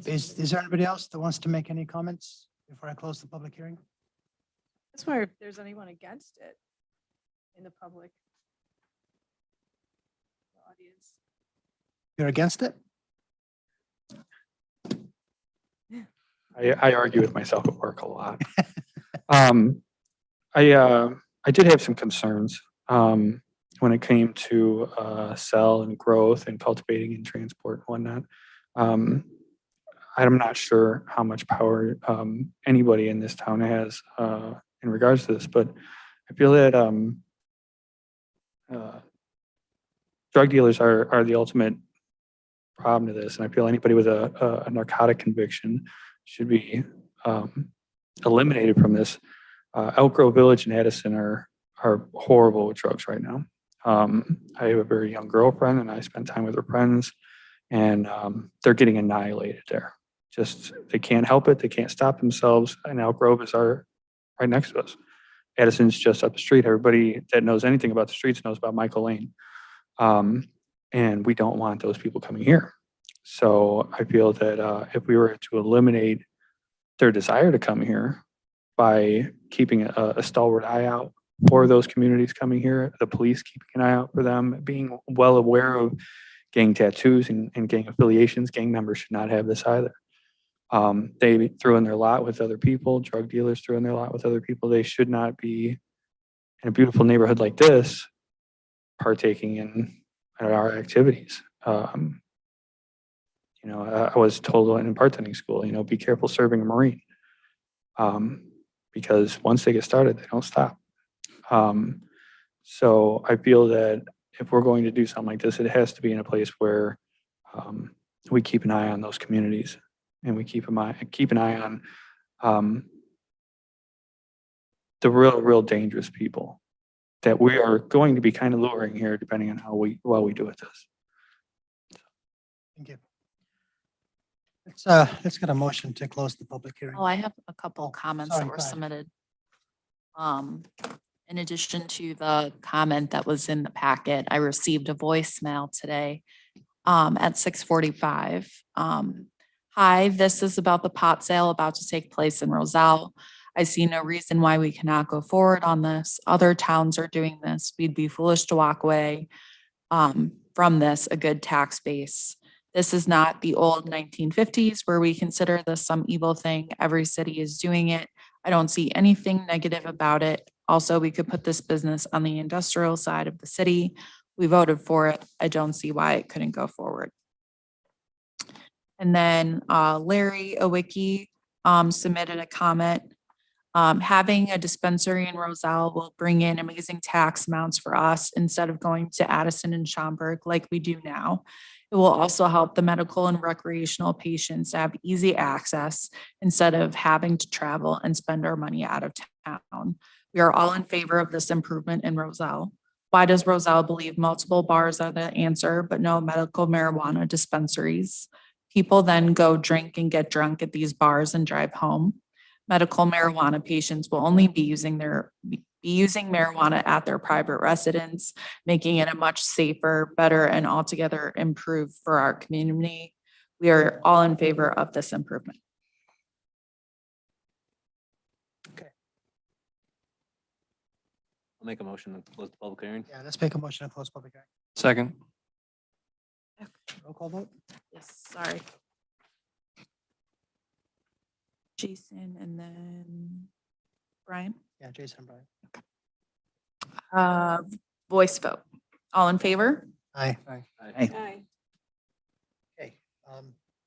Is there anybody else that wants to make any comments before I close the public hearing? That's why if there's anyone against it in the public. The audience. You're against it? I argue with myself at work a lot. I did have some concerns when it came to cell and growth and cultivating and transport and whatnot. I'm not sure how much power anybody in this town has in regards to this, but I feel that drug dealers are the ultimate problem to this, and I feel anybody with a narcotic conviction should be eliminated from this. Elk Grove Village and Addison are horrible with drugs right now. I have a very young girlfriend, and I spend time with her friends, and they're getting annihilated there. Just, they can't help it. They can't stop themselves. And Elk Grove is right next to us. Addison's just up the street. Everybody that knows anything about the streets knows about Michael Lane. And we don't want those people coming here. So I feel that if we were to eliminate their desire to come here by keeping a stalwart eye out for those communities coming here, the police keeping an eye out for them, being well aware of gang tattoos and gang affiliations, gang members should not have this either. They throw in their lot with other people, drug dealers throw in their lot with other people. They should not be in a beautiful neighborhood like this partaking in our activities. You know, I was told in bartending school, you know, be careful serving a Marine, because once they get started, they don't stop. So I feel that if we're going to do something like this, it has to be in a place where we keep an eye on those communities, and we keep an eye on the real dangerous people that we are going to be kind of luring here, depending on how well we do with this. Thank you. Let's get a motion to close the public hearing. Oh, I have a couple comments sorry, that were go ahead. submitted. In addition to the comment that was in the packet, I received a voicemail today at 6:45. Hi, this is about the pot sale about to take place in Roselle. I see no reason why we cannot go forward on this. Other towns are doing this. We'd be foolish to walk away from this, a good tax base. This is not the old 1950s where we consider this some evil thing. Every city is doing it. I don't see anything negative about it. Also, we could put this business on the industrial side of the city. We voted for it. I don't see why it couldn't go forward. And then Larry Owicki submitted a comment. Having a dispensary in Roselle will bring in amazing tax amounts for us instead of going to Addison and Schaumburg like we do now. It will also help the medical and recreational patients have easy access instead of having to travel and spend our money out of town. We are all in favor of this improvement in Roselle. Why does Roselle believe multiple bars are the answer, but no medical marijuana dispensaries? People then go drink and get drunk at these bars and drive home. Medical marijuana patients will only be using marijuana at their private residence, making it a much safer, better, and altogether improved for our community. We are all in favor of this improvement. I'll make a motion to close the public hearing. Yeah, let's make a motion to close public hearing. Second. Roll call vote? Yes, sorry. Jason and then Brian. Yeah, Jason and Brian. Voice vote. All in favor? Aye. Aye. Okay.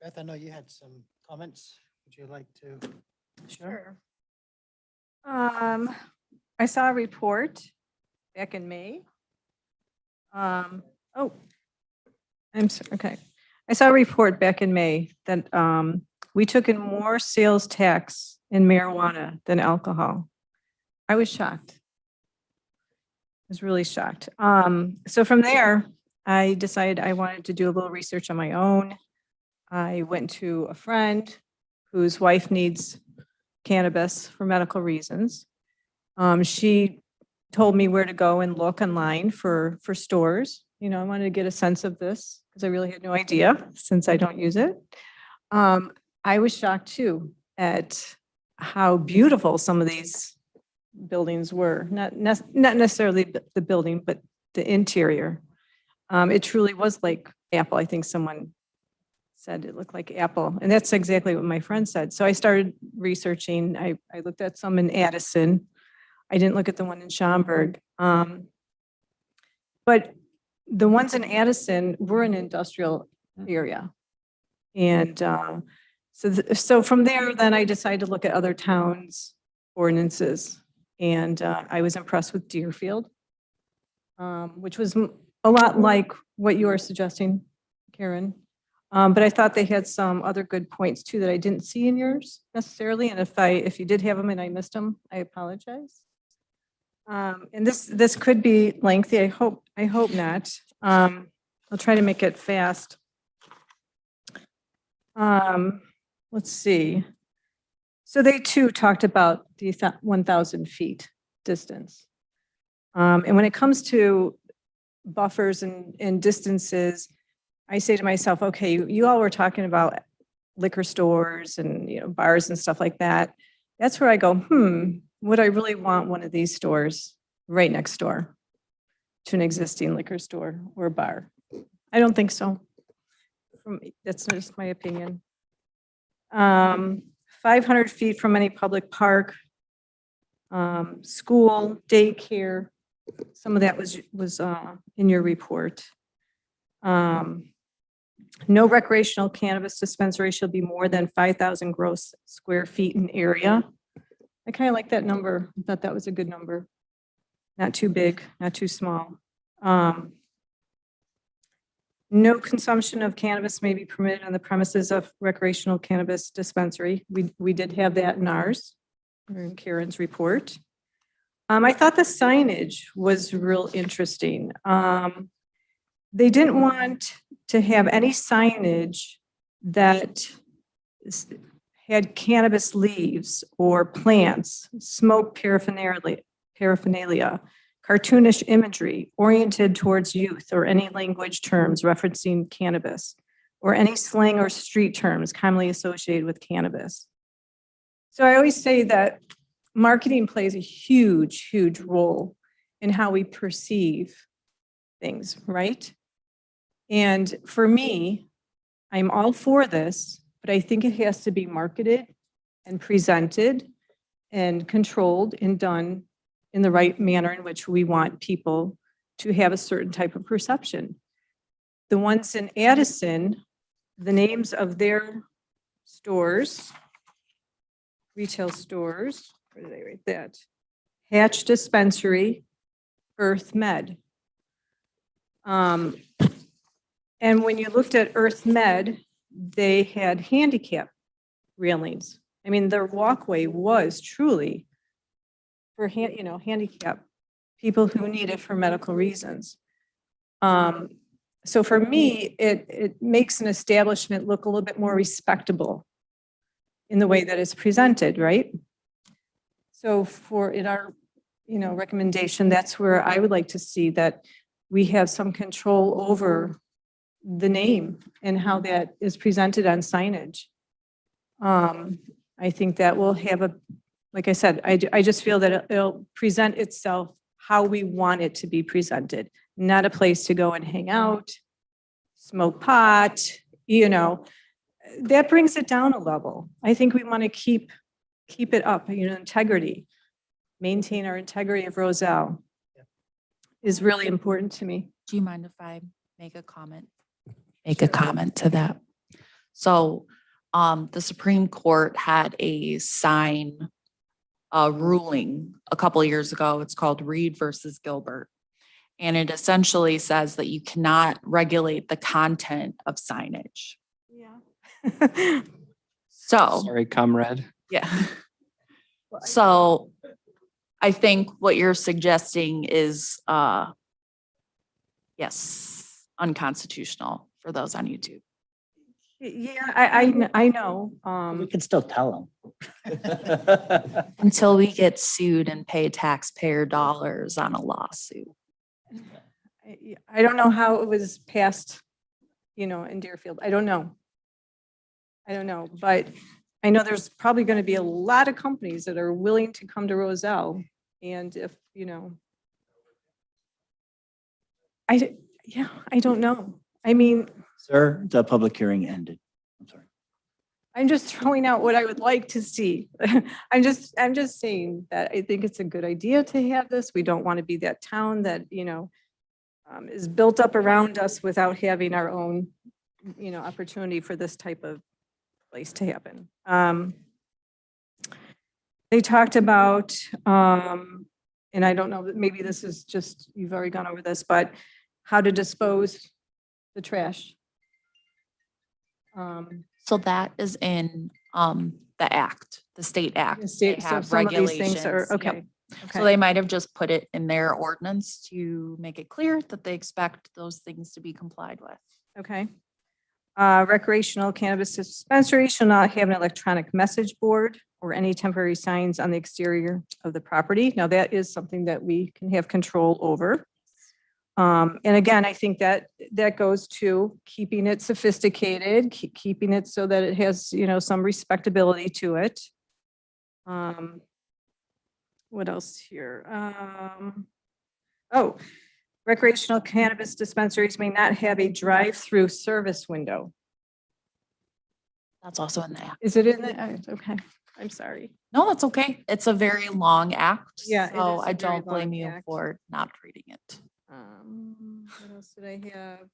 Beth, I know you had some comments. Would you like to share? Sure. I saw a report back in May. I'm sorry, okay. I saw a report back in May that we took in more sales tax in marijuana than alcohol. I was shocked. I was really shocked. So from there, I decided I wanted to do a little research on my own. I went to a friend whose wife needs cannabis for medical reasons. She told me where to go and look online for stores. You know, I wanted to get a sense of this because I really had no idea since I don't use it. I was shocked too at how beautiful some of these buildings were. Not necessarily the building, but the interior. It truly was like Apple. I think someone said it looked like Apple. And that's exactly what my friend said. So I started researching. I looked at some in Addison. I didn't look at the one in Schaumburg. But the ones in Addison were an industrial area. And So from there, then I decided to look at other towns' ordinances. And I was impressed with Deerfield, which was a lot like what you are suggesting, Karen. But I thought they had some other good points too that I didn't see in yours necessarily. And if you did have them and I missed them, I apologize. And this could be lengthy. I hope not. I'll try to make it fast. Let's see. So they too talked about the 1,000 feet distance. And when it comes to buffers and distances, I say to myself, okay, you all were talking about liquor stores and, bars and stuff like that. That's where I go, would I really want one of these stores right next door to an existing liquor store or bar? I don't think so. That's just my opinion. 500 feet from any public park, school, daycare. Some of that was in your report. No recreational cannabis dispensary shall be more than 5,000 gross square feet in area. I kind of like that number. I thought that was a good number. Not too big, not too small. No consumption of cannabis may be permitted on the premises of recreational cannabis dispensary. We did have that in ours, in Karen's report. I thought the signage was real interesting. They didn't want to have any signage that had cannabis leaves or plants, smoke paraphernalia, cartoonish imagery oriented towards youth, or any language terms referencing cannabis, or any slang or street terms commonly associated with cannabis. So I always say that marketing plays a huge, huge role in how we perceive things, right? And for me, I'm all for this, but I think it has to be marketed and presented and controlled and done in the right manner in which we want people to have a certain type of perception. The ones in Addison, the names of their stores, retail stores, where did I write that? Hatch Dispensary, Earth Med. And when you looked at Earth Med, they had handicap railings. I mean, their walkway was truly for handicap people who need it for medical reasons. So for me, it makes an establishment look a little bit more respectable in the way that it's presented, right? So in our, recommendation, that's where I would like to see that we have some control over the name and how that is presented on signage. I think that will have like I said, I just feel that it'll present itself how we want it to be presented, not a place to go and hang out, smoke pot, that brings it down a level. I think we want to keep it up, integrity, maintain our integrity of Roselle is really important to me. Do you mind if I make a comment? Make a comment to that. So the Supreme Court had a sign ruling a couple of years ago. It's called Reed versus Gilbert. And it essentially says that you cannot regulate the content of signage. Yeah. So, Sorry, comrade. yeah. So I think what you're suggesting is, yes, unconstitutional for those on YouTube. Yeah, I know. We can still tell them. Until we get sued and pay taxpayer dollars on a lawsuit. I don't know how it was passed, in Deerfield. I don't know, but I know there's probably going to be a lot of companies that are willing to come to Roselle. And if, I don't know. I mean, Sir, the public hearing ended. I'm sorry. I'm just throwing out what I would like to see. I'm just saying that I think it's a good idea to have this. We don't want to be that town that, is built up around us without having our own, opportunity for this type of place to happen. They talked about, and I don't know, maybe this is just, you've already gone over this, but how to dispose the trash. So that is in the act, the state act. The state- They so have some of these things are- regulations. Yep. okay, So okay. they might have just put it in their ordinance to make it clear that they expect those things to be complied with. Okay. Recreational cannabis dispensary shall not have an electronic message board or any temporary signs on the exterior of the property. Now, that is something that we can have control over. And again, I think that goes to keeping it sophisticated, keeping it so that it has, some respectability to it. What else here? Oh, recreational cannabis dispensaries may not have a drive-through service window. That's also in the act. Is it in the, okay, I'm sorry. No, that's okay. It's a very long act. Yeah, it So is a I very don't blame long you act. for not reading it. What else did I have?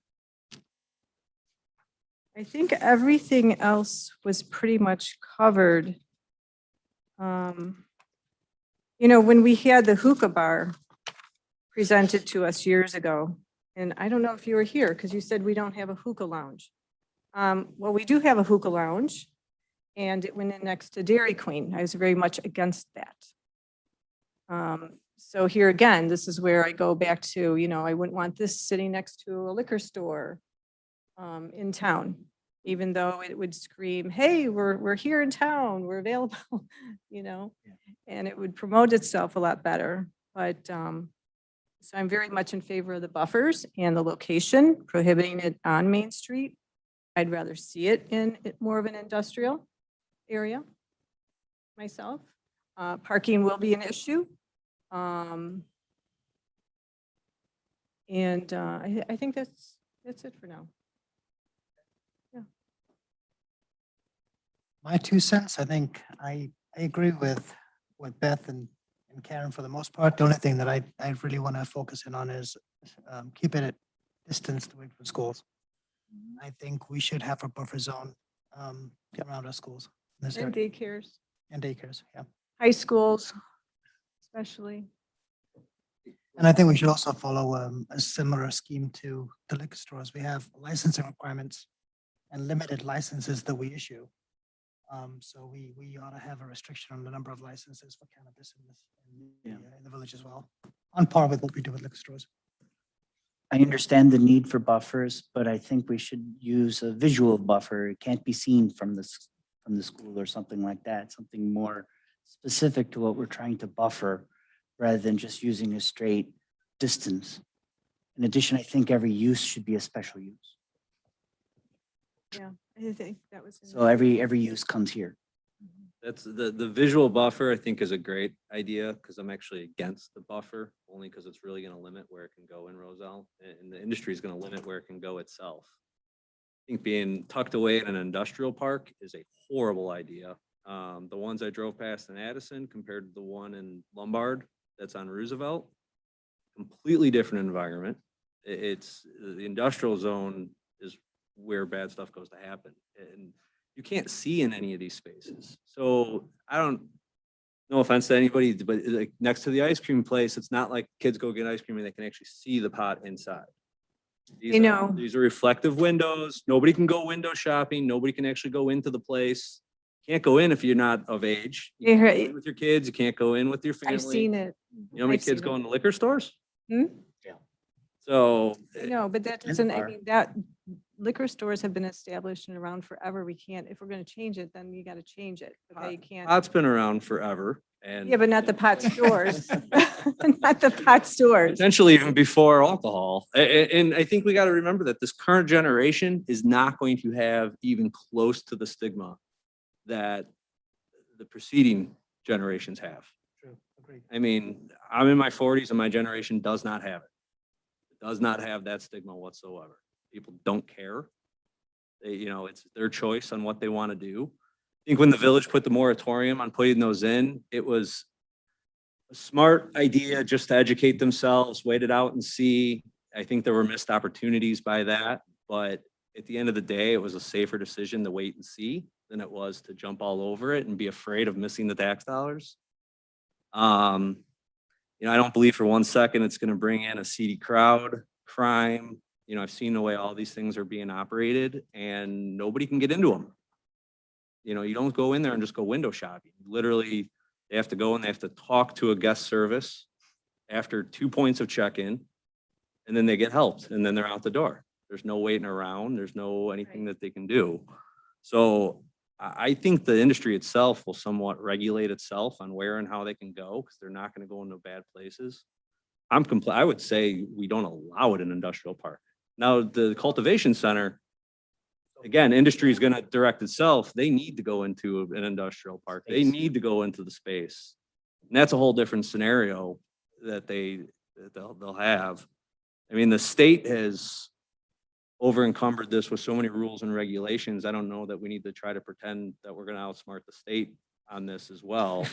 I think everything else was pretty much covered. When we had the hookah bar presented to us years ago, and I don't know if you were here, because you said we don't have a hookah lounge. Well, we do have a hookah lounge, and it went in next to Dairy Queen. I was very much against that. So here again, this is where I go back to, I wouldn't want this sitting next to a liquor store in town, even though it would scream, hey, we're here in town, we're available, and it would promote itself a lot better. But so I'm very much in favor of the buffers and the location, prohibiting it on Main Street. I'd rather see it in more of an industrial area myself. Parking will be an issue. And I think that's it for now. My 2 cents, I think I agree with Beth and Karen for the most part. The only thing that I really want to focus in on is keeping it distanced away from schools. I think we should have a buffer zone around our schools. in this And area. daycares, And daycares, yeah. high schools, especially. And I think we should also follow a similar scheme to the liquor stores. We have licensing requirements and limited licenses that we issue. So we ought to have a restriction on the number of licenses for cannabis in the village as well, on par with what we do with liquor stores. I understand the need for buffers, but I think we should use a visual buffer. It can't be seen from the school or something like that, something more specific to what we're trying to buffer rather than just using a straight distance. In addition, I think every use should be a special use. Yeah, I think that was. So every use comes here. That's the visual buffer, I think, is a great idea because I'm actually against the buffer, only because it's really going to limit where it can go in Roselle, and the industry is going to limit where it can go itself. I think being tucked away in an industrial park is a horrible idea. The ones I drove past in Addison compared to the one in Lombard that's on Roosevelt, completely different environment. It's the industrial zone is where bad stuff goes to happen, and you can't see in any of these spaces. So I don't, no offense to anybody, but like next to the ice cream place, it's not like kids go get ice cream and they can actually see the pot inside. These are reflective windows. Nobody can go window shopping. Nobody can actually go into the place. Can't go in if you're not of age. You can't go in with your kids. You can't go in with your family. I've seen it. You know how many I've kids seen go it. into liquor stores? Hmm? So No, but that And doesn't, I bar. mean, that liquor stores have been established and around forever. We can't, if we're going to change it, then you got to change it. Okay, you can't. pot's been around forever and. Yeah, but not the pot stores. Not the pot stores. Potentially even before alcohol. And I think we got to remember that this current generation is not going to have even close to the stigma that the preceding generations have. True, agreed. I mean, I'm in my 40s and my generation does not have it. It does not have that stigma whatsoever. People don't care. It's their choice on what they want to do. I think when the village put the moratorium on putting those in, it was a smart idea just to educate themselves, wait it out and see. I think there were missed opportunities by that, but at the end of the day, it was a safer decision to wait and see than it was to jump all over it and be afraid of missing the tax dollars. I don't believe for 1 second it's gonna bring in a seedy crowd, crime. I've seen the way all these things are being operated and nobody can get into them. You don't go in there and just go window shopping. Literally, they have to go and they have to talk to a guest service after 2 points of check-in, and then they get helped, and then they're out the door. There's no waiting around. There's no anything that they can do. So I think the industry itself will somewhat regulate itself on where and how they can go, because they're not going to go into bad places. I would say we don't allow it in industrial park. Now, the cultivation center, again, industry is going to direct itself. They need to go into an industrial park. They need to go into the space. And that's a whole different scenario that they'll have. I mean, the state has over encumbered this with so many rules and regulations. I don't know that we need to try to pretend that we're going to outsmart the state on this as well.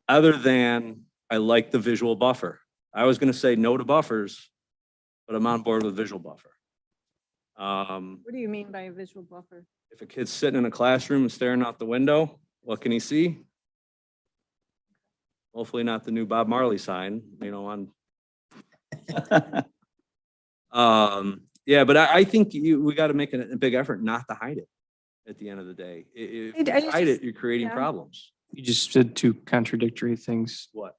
Other than I like the visual buffer. I was going to say no to buffers, but I'm on board with visual buffer. What do you mean by a visual buffer? If a kid's sitting in a classroom and staring out the window, what can he see? Hopefully not the new Bob Marley sign, yeah, but I think we got to make a big effort not to hide it at the end of the day. If you hide it, you're creating problems. You just said two contradictory things. What?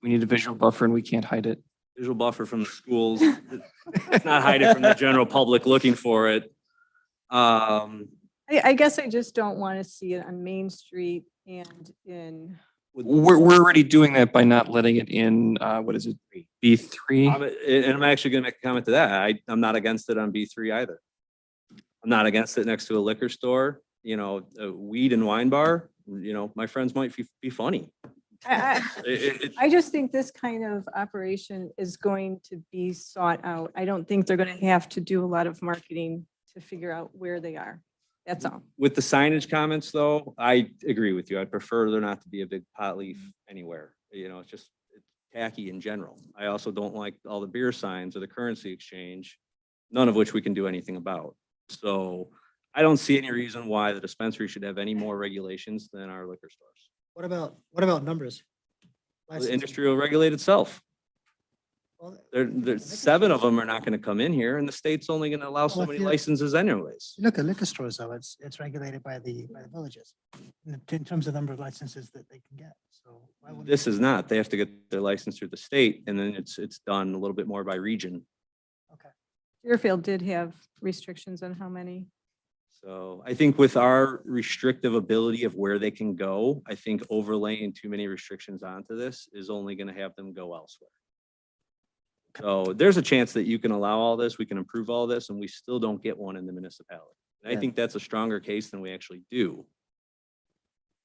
We need a visual buffer and we can't hide it. Visual buffer from the schools. It's not hide it from the general public looking for it. I guess I just don't want to see it on Main Street and in. We're already doing that by not letting it in, what is it, B3? And I'm actually going to make a comment to that. I'm not against it on B3 either. I'm not against it next to a liquor store, a weed and wine bar. My friends might be funny. I just think this kind of operation is going to be sought out. I don't think they're going to have to do a lot of marketing to figure out where they are. That's all. With the signage comments, though, I agree with you. I'd prefer there not to be a big pot leaf anywhere. It's tacky in general. I also don't like all the beer signs or the currency exchange, none of which we can do anything about. So I don't see any reason why the dispensary should have any more regulations than our liquor stores. What about numbers? The industry will regulate itself. Well, There's 7 of them are not going to come in here, and the state's only going to allow so Well, if many you- licenses anyways. Look at liquor stores, though, it's regulated by the villages in terms of number of licenses that they can get. So why wouldn't This is not. They have to get their license through the state, and then it's done a little bit more by region. Deerfield did have restrictions on how many. So I think with our restrictive ability of where they can go, I think overlaying too many restrictions onto this is only going to have them go elsewhere. So there's a chance that you can allow all this, we can approve all this, and we still don't get one in the municipality. And I Yeah. think that's a stronger case than we actually do.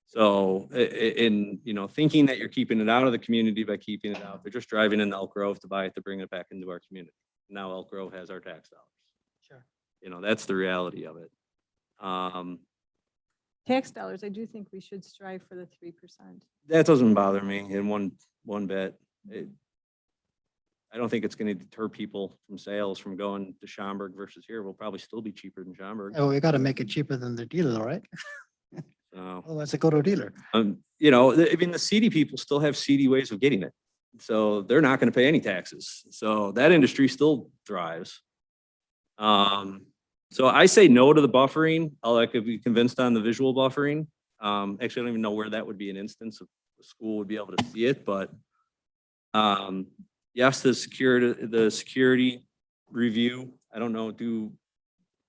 So thinking that you're keeping it out of the community by keeping it out, they're just driving into Elk Grove to buy it, to bring it back into our community. Now Elk Grove has our tax dollars. Sure. That's the reality of it. Tax dollars, I do think we should strive for the 3%. That doesn't bother me in one bit. I don't think it's going to deter people from sales from going to Schaumburg versus here. We'll probably still be cheaper than Schaumburg. Oh, we got to make it cheaper than the dealer, right? So, Otherwise, they go to a dealer. I mean, the seedy people still have seedy ways of getting it. So they're not going to pay any taxes. So that industry still thrives. So I say no to the buffering. I could be convinced on the visual buffering. Actually, I don't even know where that would be an instance of the school would be able to see it, but yes, the security review. I don't know, do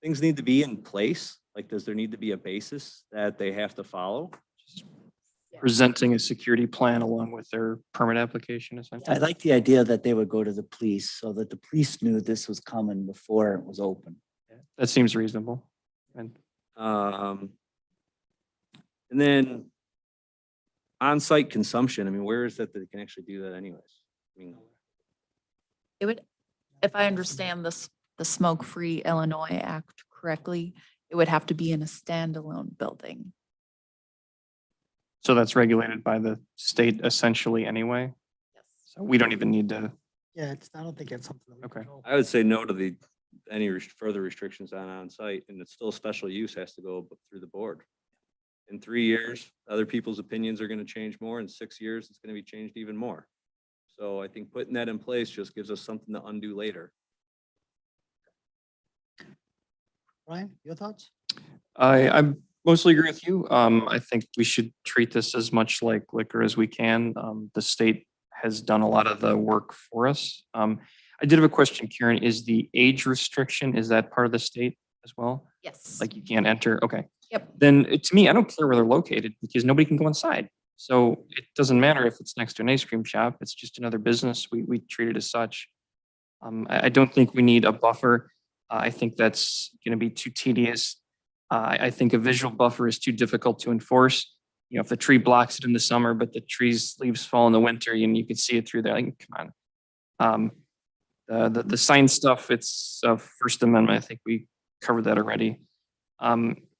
things need to be in place? Like, does there need to be a basis that they have to follow? Presenting a security plan along with their permit application essentially. I like the idea that they would go to the police so that the police knew this was coming before it was open. That seems reasonable. And And then on-site consumption, I mean, where is that they can actually do that anyways? I mean, It would, if I understand this, the Smoke-Free Illinois Act correctly, it would have to be in a standalone building. so that's regulated by the state essentially anyway. So we don't even need to, Yeah, I don't think it's something that we Okay. control. I would say no to any further restrictions on-site, and it's still a special use has to go through the board. In 3 years, other people's opinions are going to change more. In 6 years, it's going to be changed even more. So I think putting that in place just gives us something to undo later. Ryan, your thoughts? I mostly agree with you. I think we should treat this as much like liquor as we can. The state has done a lot of the work for us. I did have a question, Karen. Is the age restriction, is that part of the state as well? Yes. Like you can't enter? Okay. Yep. Then to me, I don't care where they're located because nobody can go inside. So it doesn't matter if it's next to an ice cream shop. It's just another business. We treat it as such. I don't think we need a buffer. I think that's going to be too tedious. I think a visual buffer is too difficult to enforce. You know, if the tree blocks it in the summer, but the tree's leaves fall in the winter, and you can see it through there. Like, come on. The sign stuff, it's First Amendment. I think we covered that already.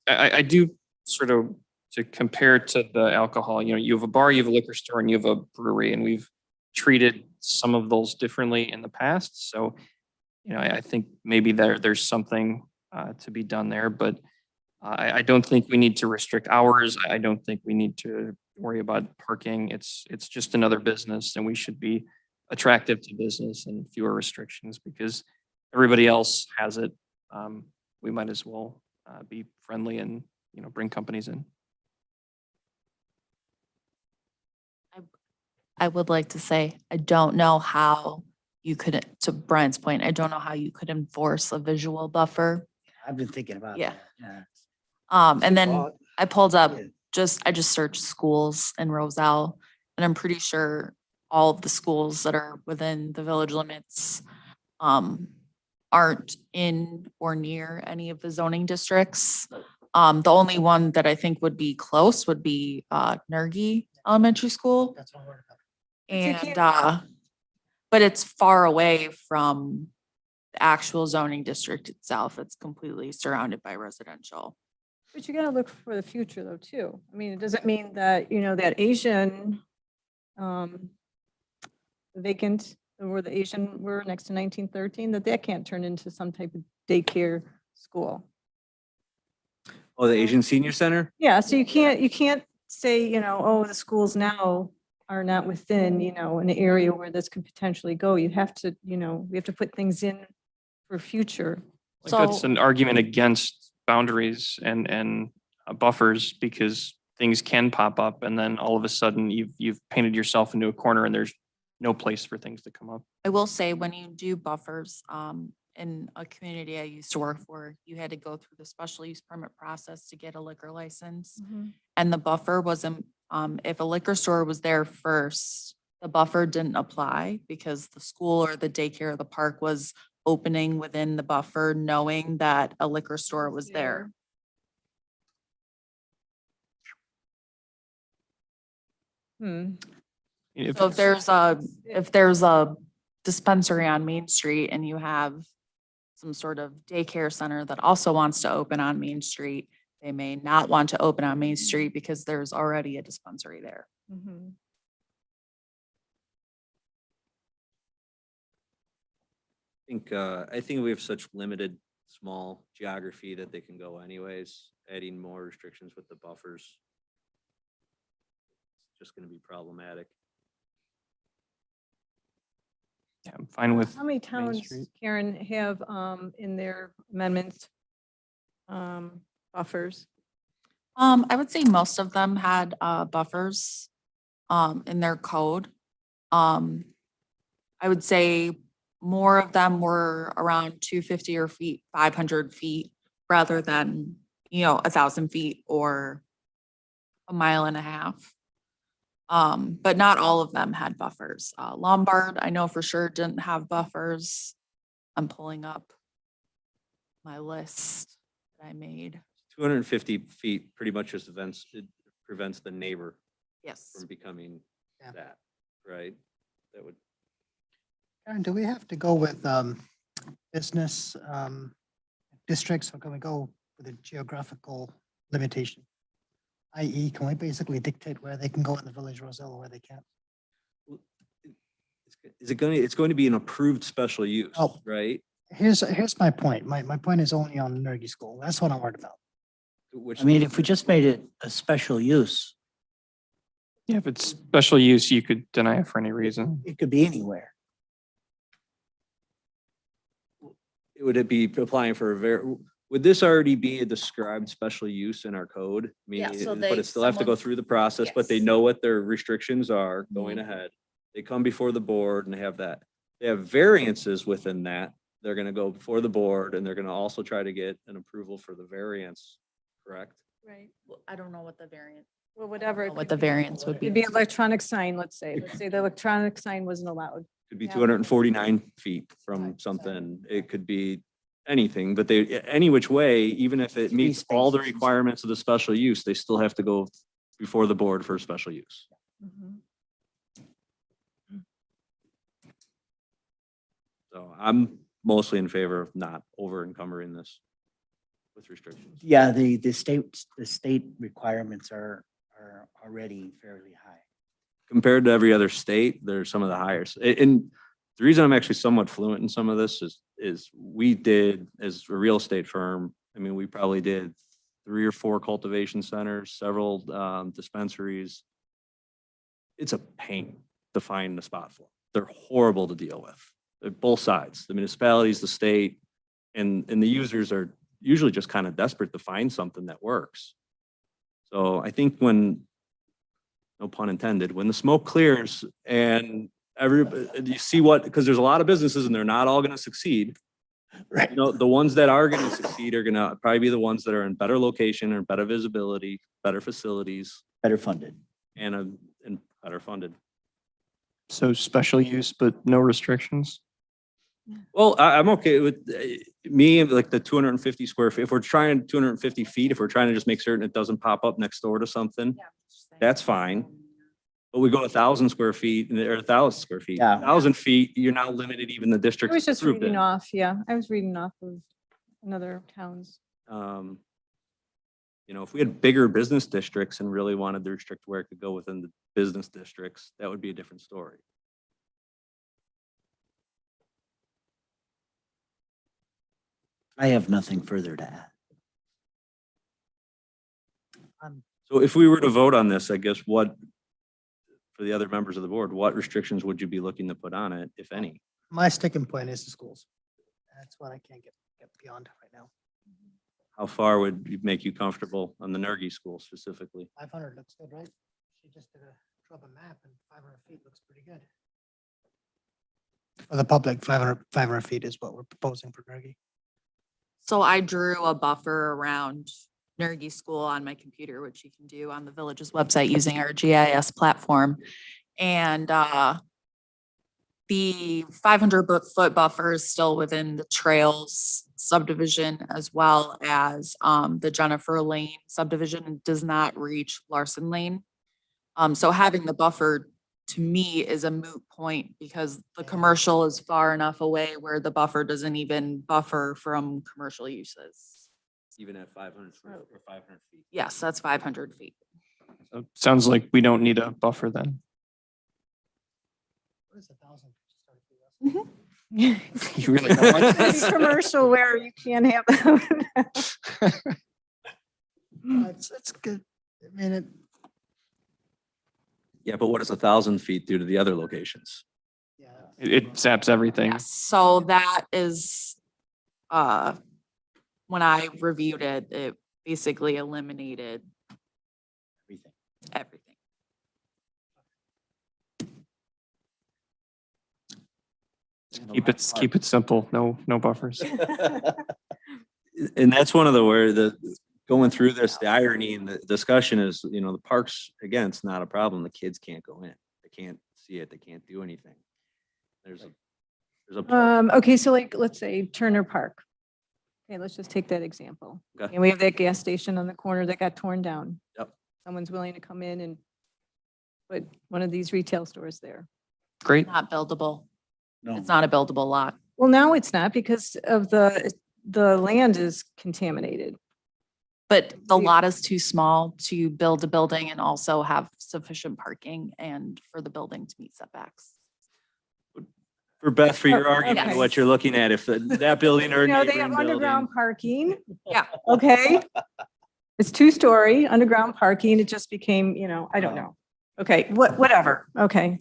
I do sort of, to compare to the alcohol, you know, you have a bar, you have a liquor store, and you have a brewery, and we've treated some of those differently in the past. So, you know, I think maybe there's something to be done there, but I don't think we need to restrict hours. I don't think we need to worry about parking. It's just another business, and we should be attractive to business and fewer restrictions because everybody else has it. We might as well be friendly and, you know, bring companies in. I would like to say, I don't know how you could, to Brian's point, I don't know how you could enforce a visual buffer. I've been thinking about Yeah. that. Yeah. And then Well, I pulled up, yeah. I just searched schools in Roselle, and I'm pretty sure all of the schools that are within the village limits aren't in or near any of the zoning districts. The only one that I think would be close would be Nergi Elementary School. That's what I'm worried about. And but it's far away from the actual zoning district itself. It's completely surrounded by residential. But you gotta look for the future though, too. I mean, it doesn't mean that, you know, that Asian vacant, where the Asian were next to 1913, that can't turn into some type of daycare school. Oh, the Asian Senior Center? Yeah, so you can't say, you know, oh, the schools now are not within, you know, an area where this could potentially go. You have to, you know, we have to put things in for future. Like that's an argument against boundaries and buffers because things can pop up and then all of a sudden you've painted yourself into a corner and there's no place for things to come up. I will say, when you do buffers, in a community I used to work for, you had to go through the special use permit process to get a liquor license. And the buffer wasn't, if a liquor store was there first, the buffer didn't apply because the school or the daycare or the park was opening within the buffer, knowing that a liquor store was there. So if there's a dispensary on Main Street and you have some sort of daycare center that also wants to open on Main Street, they may not want to open on Main Street because there's already a dispensary there. I think we have such limited, small geography that they can go anyways. Adding more restrictions with the buffers, it's just going to be problematic. Yeah, I'm fine with. How many Main towns, Street. Karen, have in their amendments buffers? I would say most of them had buffers in their code. I would say more of them were around 250 or 500 feet rather than, you know, 1,000 feet or a mile and a half. But not all of them had buffers. Lombard, I know for sure didn't have buffers. I'm pulling up my list that I made. 250 feet pretty much just it prevents the neighbor Yes. from becoming Yeah. that, right? That would. Karen, do we have to go with business districts, or can we go with a geographical limitation? i.e., can we basically dictate where they can go in the village Roselle or where they can't? It's going to be an approved special use, Oh. right? Here's my point. My point is only on Nergy School. That's what I'm worried about. which. I mean, if we just made it a special use, Yeah, if it's special use, you could deny it for any reason. it could be anywhere. Would it be applying for would this already be a described special use in our code? I Yeah, mean, so but they- it still have to go someone- through the process, but they Yes. know what their restrictions are going ahead. They come before the board and they have that. They have variances within that. They're gonna go before the board and they're gonna also try to get an approval for the variance, correct? Right. I don't know what the variant. Well, whatever. it What could the be. variance would be. It'd be electronic sign, let's say. Let's say the electronic sign wasn't allowed. Could be Yeah. 249 feet from something. It could be anything, but any which way, even if it meets all the spaces. requirements of the special use, they still have to go before the board for a special use. Mhm. So I'm mostly in favor of not over encumbering this with restrictions. Yeah, the state requirements are already fairly high. Compared to every other state, they're some of the highest. And the reason I'm actually somewhat fluent in some of this is we did, as a real estate firm, I mean, we probably did 3 or 4 cultivation centers, several dispensaries. It's a pain to find the spot for. They're horrible to deal with. They're both sides, the municipalities, the state, and the users are usually just kind of desperate to find something that works. So I think when, no pun intended, when the smoke clears and you see what, because there's a lot of businesses and they're not all gonna succeed. Right. You know, the ones that are gonna succeed are gonna probably be the ones that are in better location or better visibility, better facilities, Better funded. and better funded. So special use, but no restrictions? Well, I'm okay with me, like the 250 square feet. If we're trying 250 feet, if we're trying to just make certain it doesn't pop up next door to something, that's fine. But we go 1,000 square feet or 1,000 square feet, Yeah. 1,000 feet, you're now limited even the I district. was just reading off, yeah, I was reading off of another towns. You know, if we had bigger business districts and really wanted to restrict where it could go within the business districts, that would be a different story. I have nothing further to add. So if we were to vote on this, I guess what, for the other members of the board, what restrictions would you be looking to put on it, if any? My sticking point is the schools. That's what I can't get beyond right now. How far would make you comfortable on the Nergy school specifically? 500 looks good, right? She just drew up a map and 500 feet looks pretty good. For the public, 500 feet is what we're proposing for Nergy. So I drew a buffer around Nergy School on my computer, which you can do on the village's website using our GIS platform. And the 500-foot buffer is still within the Trails subdivision as well as the Jennifer Lane subdivision. It does not reach Larson Lane. So having the buffer to me is a moot point because the commercial is far enough away where the buffer doesn't even buffer from commercial uses. Even at 500 or 500 feet? Yes, that's 500 feet. So sounds like we don't need a buffer then. What is 1,000? You really don't want It's a commercial where you can't have. It's good. I mean, Yeah, but what does 1,000 feet do to the other locations? yeah. It zaps everything. Yes, so that is, when I reviewed it, it basically eliminated Everything. everything. Keep it simple. No buffers. And that's one of going through this, the irony in the discussion is, you know, the parks, again, it's not a problem. The kids can't go in. They can't see it. They can't do anything. There's a park. Okay, so like, let's say Turner Park. Okay, let's just take that example. Okay. And we have that gas station on the corner that got torn down. Yep. Someone's willing to come in and put one of these retail stores there. Great. Not buildable. No. It's not a buildable lot. Well, now it's not because of the land is contaminated. But the We- lot is too small to build a building and also have sufficient parking and for the building to meet setbacks. For Beth, for your Oh, argument, okay. what you're looking at, if that building or You know, they neighboring have underground building. parking, Yeah. okay? It's 2-story underground parking. It just became, you know, I don't know. Okay, whatever. Okay.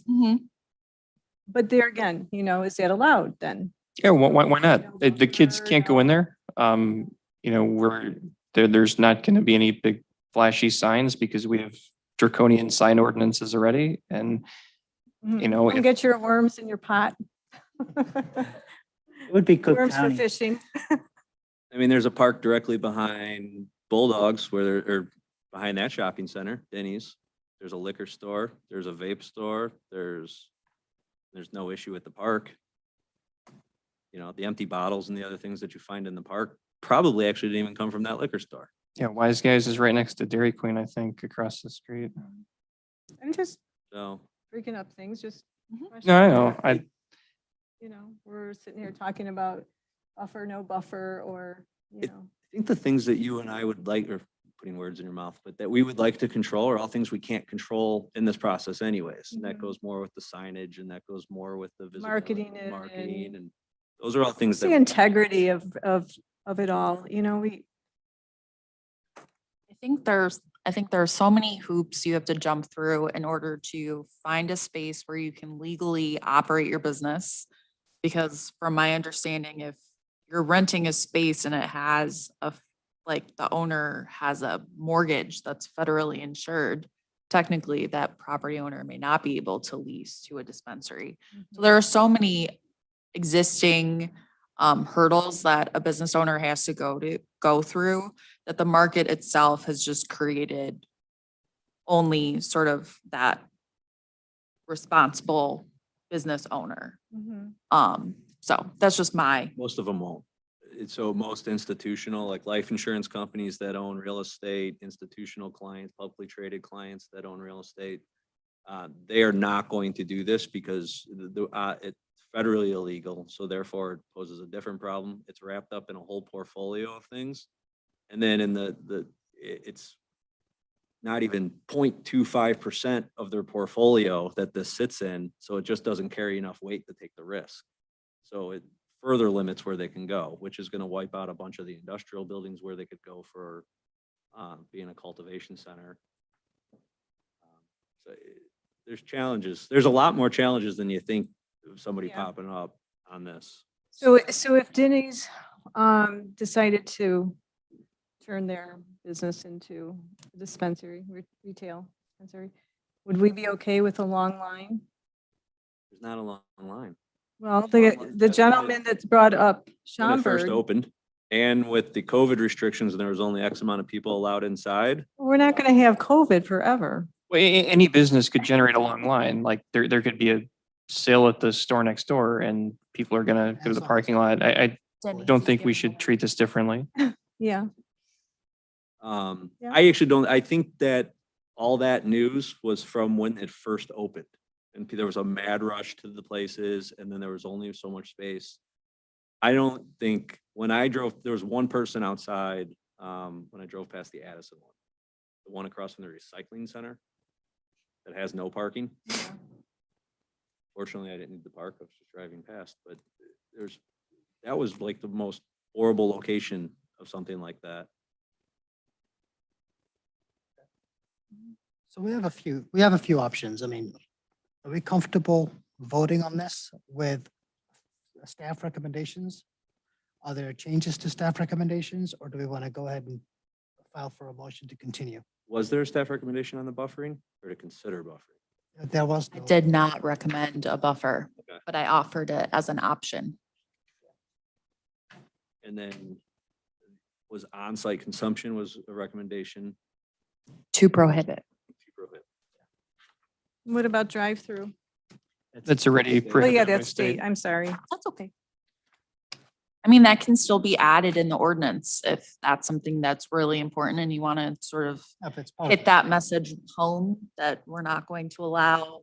But there again, you know, is that allowed then? Yeah, why not? No The kids buffer, can't go in no- there. You know, there's not gonna be any big flashy signs because we have draconian sign ordinances already. And, you know, Come if, get your worms in your pot. It would be Cook Worms for County. fishing. I mean, there's a park directly behind Bulldogs or behind that shopping center, Denny's. There's a liquor store, there's a vape store, there's no issue at the park. You know, the empty bottles and the other things that you find in the park probably actually didn't even come from that liquor store. yeah, Wise Guys is right next to Dairy Queen, I think, across the street. I'm just So, freaking up things, just. No, I know. You know, we're sitting here talking about buffer, no buffer, or, you know. I think the things that you and I would like, or putting words in your mouth, but that we would like to control are all things we can't control in this process anyways. And that Mhm. goes more with the signage and that goes more with the visibility, Marketing it marketing, and- and those are all things It's the that. integrity of it all, you know, I think there are so many hoops you have to jump through in order to find a space where you can legally operate your business. Because from my understanding, if you're renting a space and it has like the owner has a mortgage that's federally insured, technically that property owner may not be able to lease to a dispensary. So there are so many existing hurdles that a business owner has to go through, that the market itself has just created only sort of that responsible business owner. So that's just my, Most of them won't. So most institutional, like life insurance companies that own real estate, institutional clients, publicly traded clients that own real estate, they are not going to do this because it's federally illegal. So therefore it poses a different problem. It's wrapped up in a whole portfolio of things. And then in it's not even 0.25% of their portfolio that this sits in. So it just doesn't carry enough weight to take the risk. So it further limits where they can go, which is going to wipe out a bunch of the industrial buildings where they could go for being a cultivation center. So there's challenges. There's a lot more challenges than you think of somebody Yeah. popping up on this. so if Denny's decided to turn their business into a dispensary, retail dispensary, would we be okay with a long line? There's not a long line. Well, the gentleman that's brought up When it first Schaumburg, opened, and with the COVID restrictions, and there was only X amount of people allowed inside. we're not going to have COVID forever. Well, any business could generate a long line. Like there could be a sale at the store next door and people are gonna go to the parking lot. I don't think we should treat this differently. Yeah. Yeah. I actually don't, I think that all that news was from when it first opened. And there was a mad rush to the places and then there was only so much space. I don't think, when I drove, there was one person outside, when I drove past the Addison one. The one across from the recycling center that has no parking. Fortunately, I didn't need to park, I was just driving past, but that was like the most horrible location of something like that. So we have a few options. I mean, are we comfortable voting on this with staff recommendations? Are there changes to staff recommendations, or do we want to go ahead and file for a motion to continue? Was there a staff recommendation on the buffering or to consider buffering? There was. I no- did not recommend a buffer, Okay. but I offered it as an option. And then was on-site consumption was a recommendation To prohibit. to prohibit. What about drive-through? That's already Oh, yeah, prohibited by that's state. I'm sorry. That's okay. I mean, that can still be added in the ordinance if that's something that's really important and you want to sort of If it's hit that message home that we're not going to allow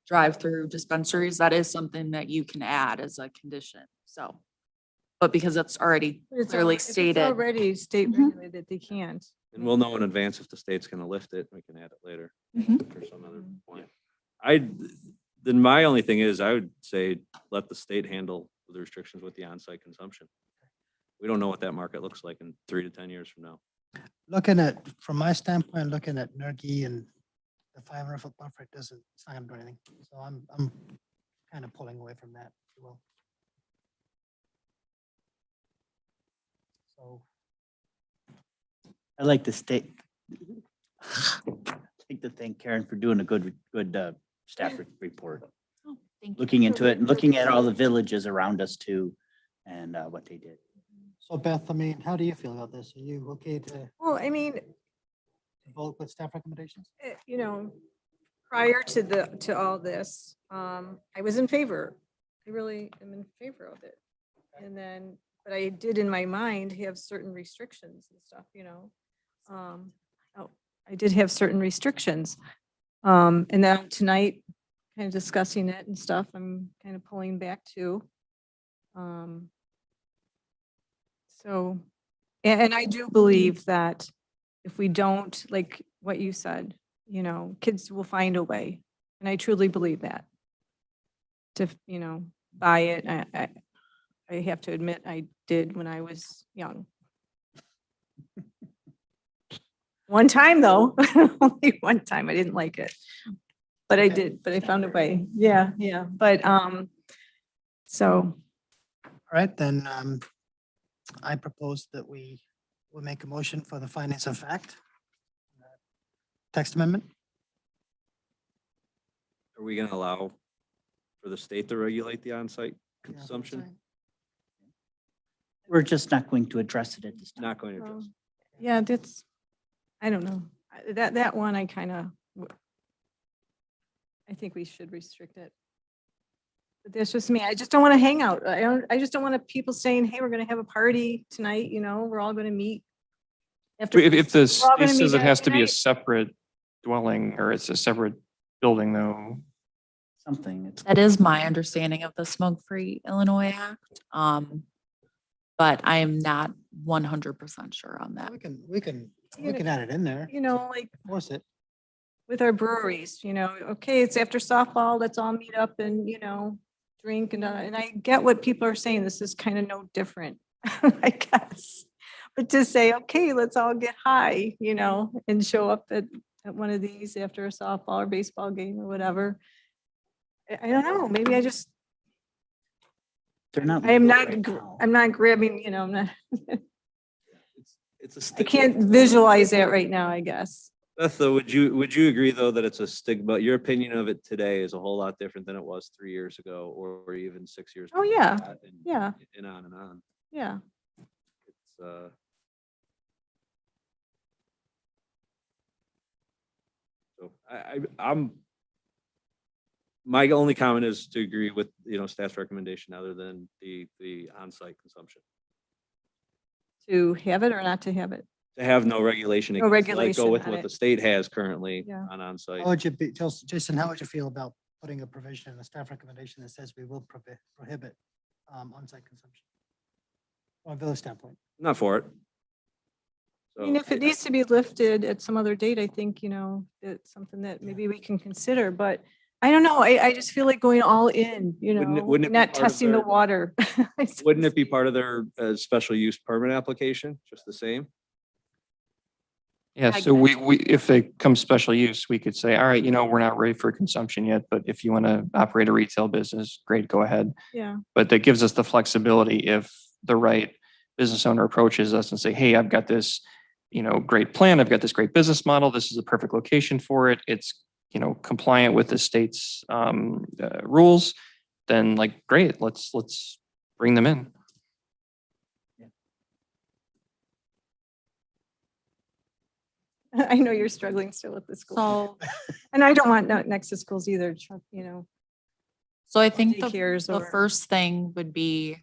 drive-through dispensaries. That is something that you can add as a condition, so. But because it's already But it's clearly if it's stated. already state Mhm. regulated, they can't. And we'll know in advance if the state's gonna lift it, we can add it later Mhm. for some other point. Then my only thing is, I would say, let the state handle the restrictions with the on-site consumption. We don't know what that market looks like in 3 to 10 years from now. Looking at, from my standpoint, looking at Nergy and the 500-foot buffer, it's not gonna do anything. So I'm kind of pulling away from that, if you will. So I'd like to like to thank Karen for doing a good staff report. Oh, thank you. Looking into it and looking at all the villages around us too and what they did. So Beth, I mean, how do you feel about this? Are you okay to Well, I mean, vote with staff recommendations? you know, prior to all this, I was in favor. I really am in favor of it. And then, but I did in my mind have certain restrictions and stuff, you know. I did have certain restrictions. And now tonight, kind of discussing it and stuff, I'm kind of pulling back too. So, and I do believe that if we don't, like what you said, you know, kids will find a way. And I truly believe that. To, you know, buy it. I have to admit, I did when I was young. One time though, only one time, I didn't like it. But I did, but I found a way. Yeah, yeah. But, so, All right, then I propose that we will make a motion for the findings of fact. Text amendment. Are we gonna allow for the state to regulate the on-site Yeah, consumption? We're just not going to address it at this time. Not going to address. yeah, that's, I don't know. That one, I kind of, I think we should restrict it. But that's just me. I just don't want to hang out. I just don't want people saying, hey, we're going to have a party tonight, you know, we're all going to meet. After If the we're all state gonna says meet it has at to be a night. separate dwelling or it's a separate building though, Something. It's That is my understanding of the Smoke-Free Illinois Act. But I am not 100% sure on that. We can add it in there. You know, like Force it. with our breweries, you know, okay, it's after softball, let's all meet up and, you know, drink and I get what people are saying. This is kind of no different, I guess. But to say, okay, let's all get high, you know, and show up at one of these after a softball or baseball game or whatever. I don't know, maybe they're not. I am legal not, right now. I'm not grabbing, you know, I'm not, It's a I stigma. can't visualize that right now, I guess. Beth, though, would you agree though that it's a stigma? Your opinion of it today is a whole lot different than it was 3 years ago or even 6 years. Oh, before yeah. that, and- Yeah. And on and on. Yeah. It's so I'm my only comment is to agree with, staff's recommendation other than the on-site consumption. To have it or not to have it? To have no regulation. No against it, like regulation go with on what it. the state has currently Yeah. on on-site. How would you be, Jason, how would you feel about putting a provision in the staff recommendation that says we will prohibit on-site consumption? From a village standpoint. Not for it. I mean, So if it needs to be lifted at some other date, I think, you know, it's something that maybe we can consider, but I don't know. I just feel like going all in, you Wouldn't it- know, wouldn't it be not part of testing the their- water. Wouldn't it be part of their special use permit application, just the same? yeah, I so we, if they come special use, we could say, all right, we're not ready for consumption yet, but if you want to operate a retail business, great, go ahead. Yeah, But that gives us the flexibility if the right business owner approaches us and say, hey, I've got this, great plan. I've got this great business model. This is a perfect location for it. It's, compliant with the state's rules. Then like, great, let's bring them in. I know you're struggling still with the school. So, And I don't want next to schools either, you know. so I think the daycares or- first thing would be,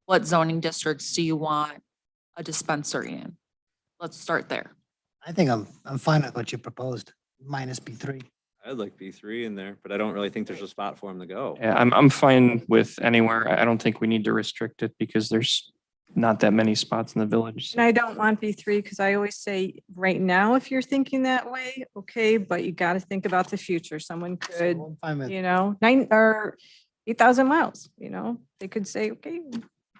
what zoning districts do you want a dispensary in? Let's start there. I think I'm fine with what you proposed, minus B3. I'd like B3 in there, but I don't really think there's a spot for them to go. Yeah, I'm fine with anywhere. I don't think we need to restrict it because there's not that many spots in the village. And I don't want B3 because I always say, right now, if you're thinking that way, okay, but you got to think about the future. Someone could, So I'm fine with, you know, 9 or 8,000 miles, you know, they could say, okay,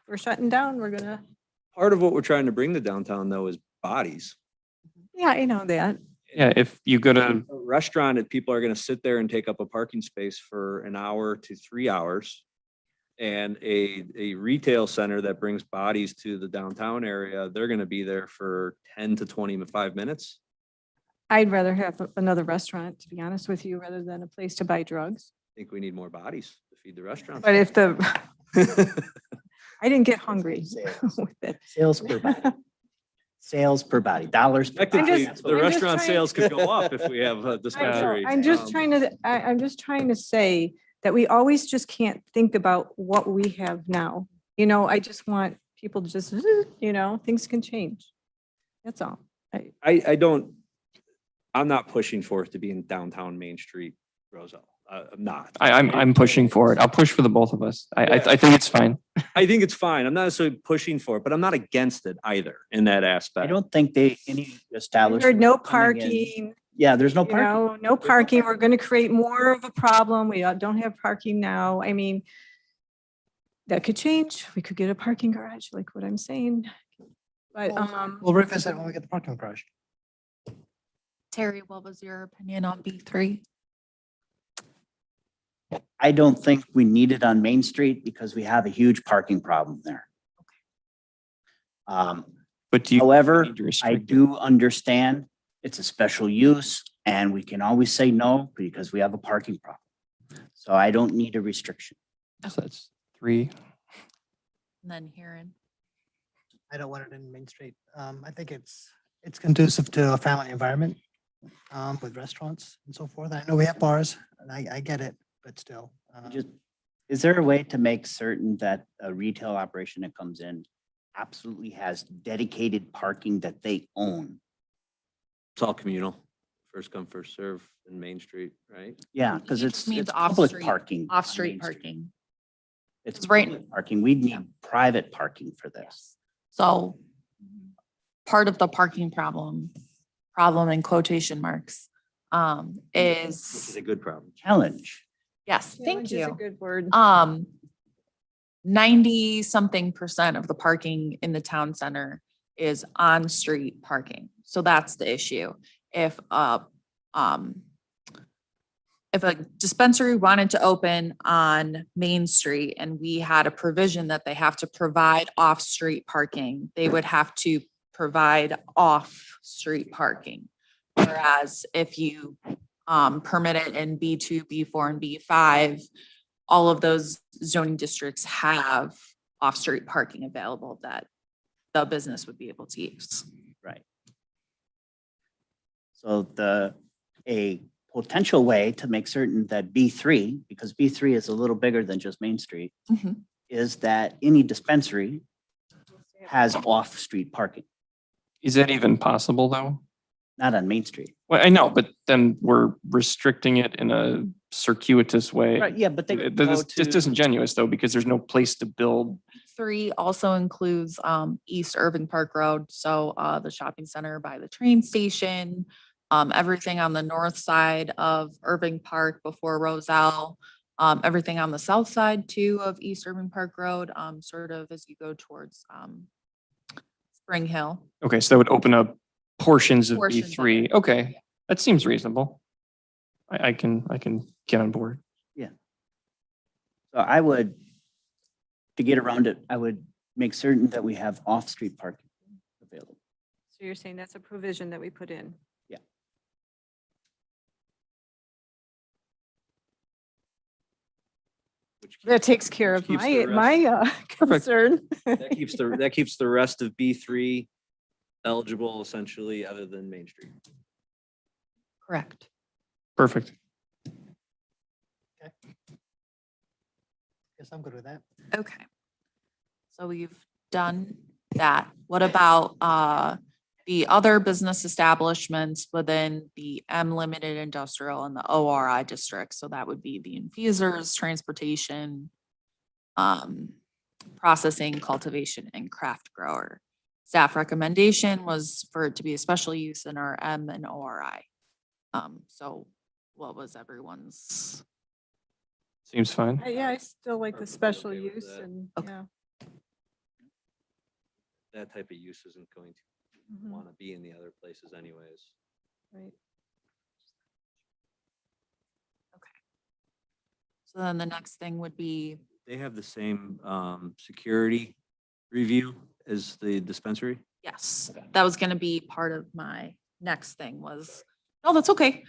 we're shutting down, we're gonna, Part of what we're trying to bring to downtown though is bodies. Yeah, I know that. Yeah, if you go to, A restaurant, and people are gonna sit there and take up a parking space for an hour to 3 hours. And a retail center that brings bodies to the downtown area, they're gonna be there for 10 to 25 minutes. I'd rather have another restaurant, to be honest with you, rather than a place to buy drugs. I think we need more bodies to feed the restaurants. But if the, I didn't get hungry Sales. with it. Sales per body. Sales per body, dollars per body. Effectively, just- the I'm just restaurant trying- sales could go up if we have a dispensary. I'm just trying to, I'm just trying to say that we always just can't think about what we have now. You know, I just want people to just, things can change. That's all. I don't, I'm not pushing for it to be in downtown Main Street, Roselle. I'm not. I'm pushing for it. I'll push for the both of us. I think it's fine. I think it's fine. I'm not necessarily pushing for it, but I'm not against it either in that aspect. I don't think any I establishment. heard no coming in- parking, Yeah, there's no you parking. know, no parking. We're going to create more of a problem. We don't have parking now. I mean, that could change. We could get a parking garage, like what I'm saying. But, We'll revisit when we get the parking garage. Terry, what was your opinion on B3? I don't think we need it on Main Street because we have a huge parking problem there. But do you? However, need to I restrict it? do understand it's a special use and we can always say no because we have a parking problem. So I don't need a restriction. So that's 3. And then Heron. I don't want it in Main Street. I think it's conducive to a family environment with restaurants and so forth. I know we have bars and I get it, but still. Just, is there a way to make certain that a retail operation that comes in absolutely has dedicated parking that they own? It's all communal. First come, first serve in Main Street, right? Yeah, because It it's just means public off-street- parking. on Off-street Main Street. parking. It's It's right- public parking. We'd need private parking for this. Yes. So part of the parking problem in quotation marks, Which is is, a good problem. Challenge. yes, thank challenge is a you. good word. 90-something% of the parking in the town center is on-street parking. So that's the issue. If a dispensary wanted to open on Main Street and we had a provision that they have to provide off-street parking, they would have to provide off-street parking. Whereas if you permit it in B2, B4, and B5, all of those zoning districts have off-street parking available that the business would be able to use. Right. So a potential way to make certain that B3, because B3 is a little bigger than just Main Street, Mhm. is that any dispensary has off-street parking, Is that even possible though? not on Main Street. Well, I know, but then we're restricting it in a circuitous way. Right, yeah, but they It- go That's just to- disingenuous though, because there's no place to build. 3 also includes East Irving Park Road, so the shopping center by the train station, everything on the north side of Irving Park before Roselle, everything on the south side too of East Irving Park Road, sort of as you go towards Spring Hill. Okay, so that would open up portions of Portions of B3. it. Okay, that seems reasonable. I can get on board. So I would, to get around it, I would make certain that we have off-street parking available. So you're saying that's a provision that we put in? Which That takes care of keeps the my rest- concern. That keeps the rest of B3 eligible essentially other than Main Street. Correct. Perfect. Guess I'm good with that. Okay. So we've done that. What about the other business establishments within the M Limited Industrial and the ORI district? So that would be the infusers, transportation, processing, cultivation, and craft grower. Staff recommendation was for it to be a special use in our M and ORI. So what was everyone's? Seems fine. Yeah, I still like the Perfectly special okay with use that. and, Okay. yeah. That type of use isn't going to Mhm. want to be in the other places anyways. Right. So then the next thing would be, They have the same security review as the dispensary? yes, that was gonna be part of my next thing was, no, that's okay.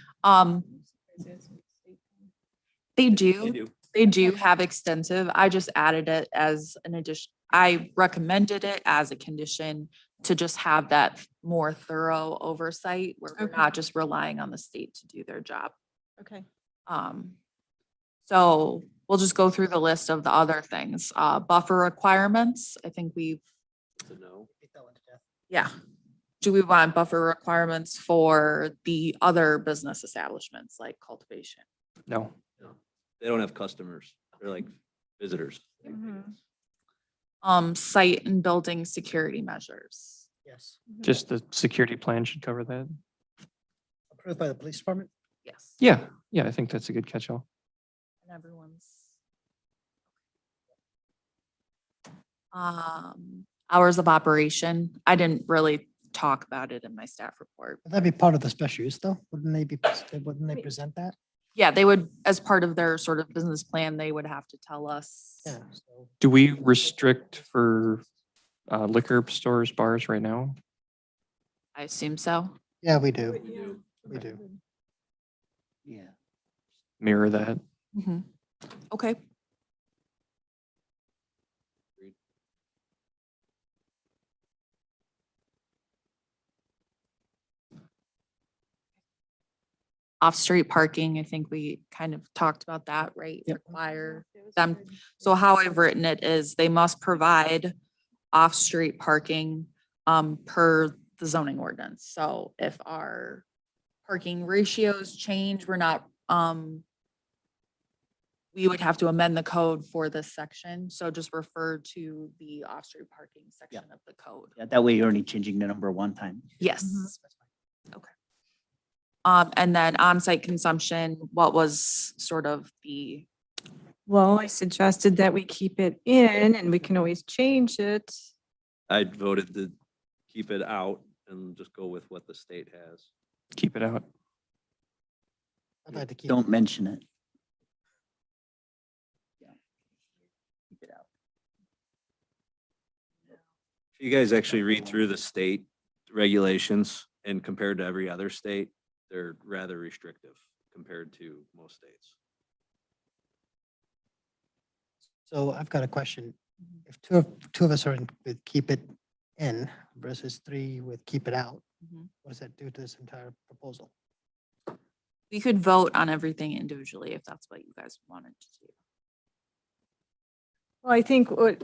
They do. They do have extensive. I just added it as an addition. I recommended it as a condition to just have that more thorough oversight where we're Okay. not just relying on the state to do their job. Okay. So we'll just go through the list of the other things. Buffer requirements, I think we've, So no. Beat that one to death. yeah. Do we want buffer requirements for the other business establishments like cultivation? No, They don't have customers. They're like visitors. Mhm. Site and building security measures. Yes, just the security plan should cover that. approved by the police department. Yes. Yeah, yeah, I think that's a good catch-all. And everyone's. Hours of operation. I didn't really talk about it in my staff report. Would that be part of the special use though? Wouldn't they present that? Yeah, they would, as part of their sort of business plan, they would have to tell us. Yeah. So Do we restrict for liquor stores, bars right now? I assume so. yeah, we do. Yeah. We do. Yeah. Mirror that. Mhm. Okay. Off-street parking, I think we kind of talked about that, right? Yep. Require That was them. good. So how I've written it is they must provide off-street parking per the zoning ordinance. So if our parking ratios change, we're not we would have to amend the code for this section. So just refer to the off-street parking section of the code. Yeah, that way you're only changing the number one time. Yes. Okay. And then on-site consumption, what was sort of the, Well, I suggested that we keep it in and we can always change it. I voted to keep it out and just go with what the state has. Keep it out. I'd like to keep. Don't mention it. Yeah. Keep it out. If you guys actually read through the state regulations and compared to every other state, they're rather restrictive compared to most states. So I've got a question. Mhm. If two of us are with keep it in versus three with keep it out, Mhm. what does that do to this entire proposal? we could vote on everything individually if that's what you guys wanted to do. Well, I think what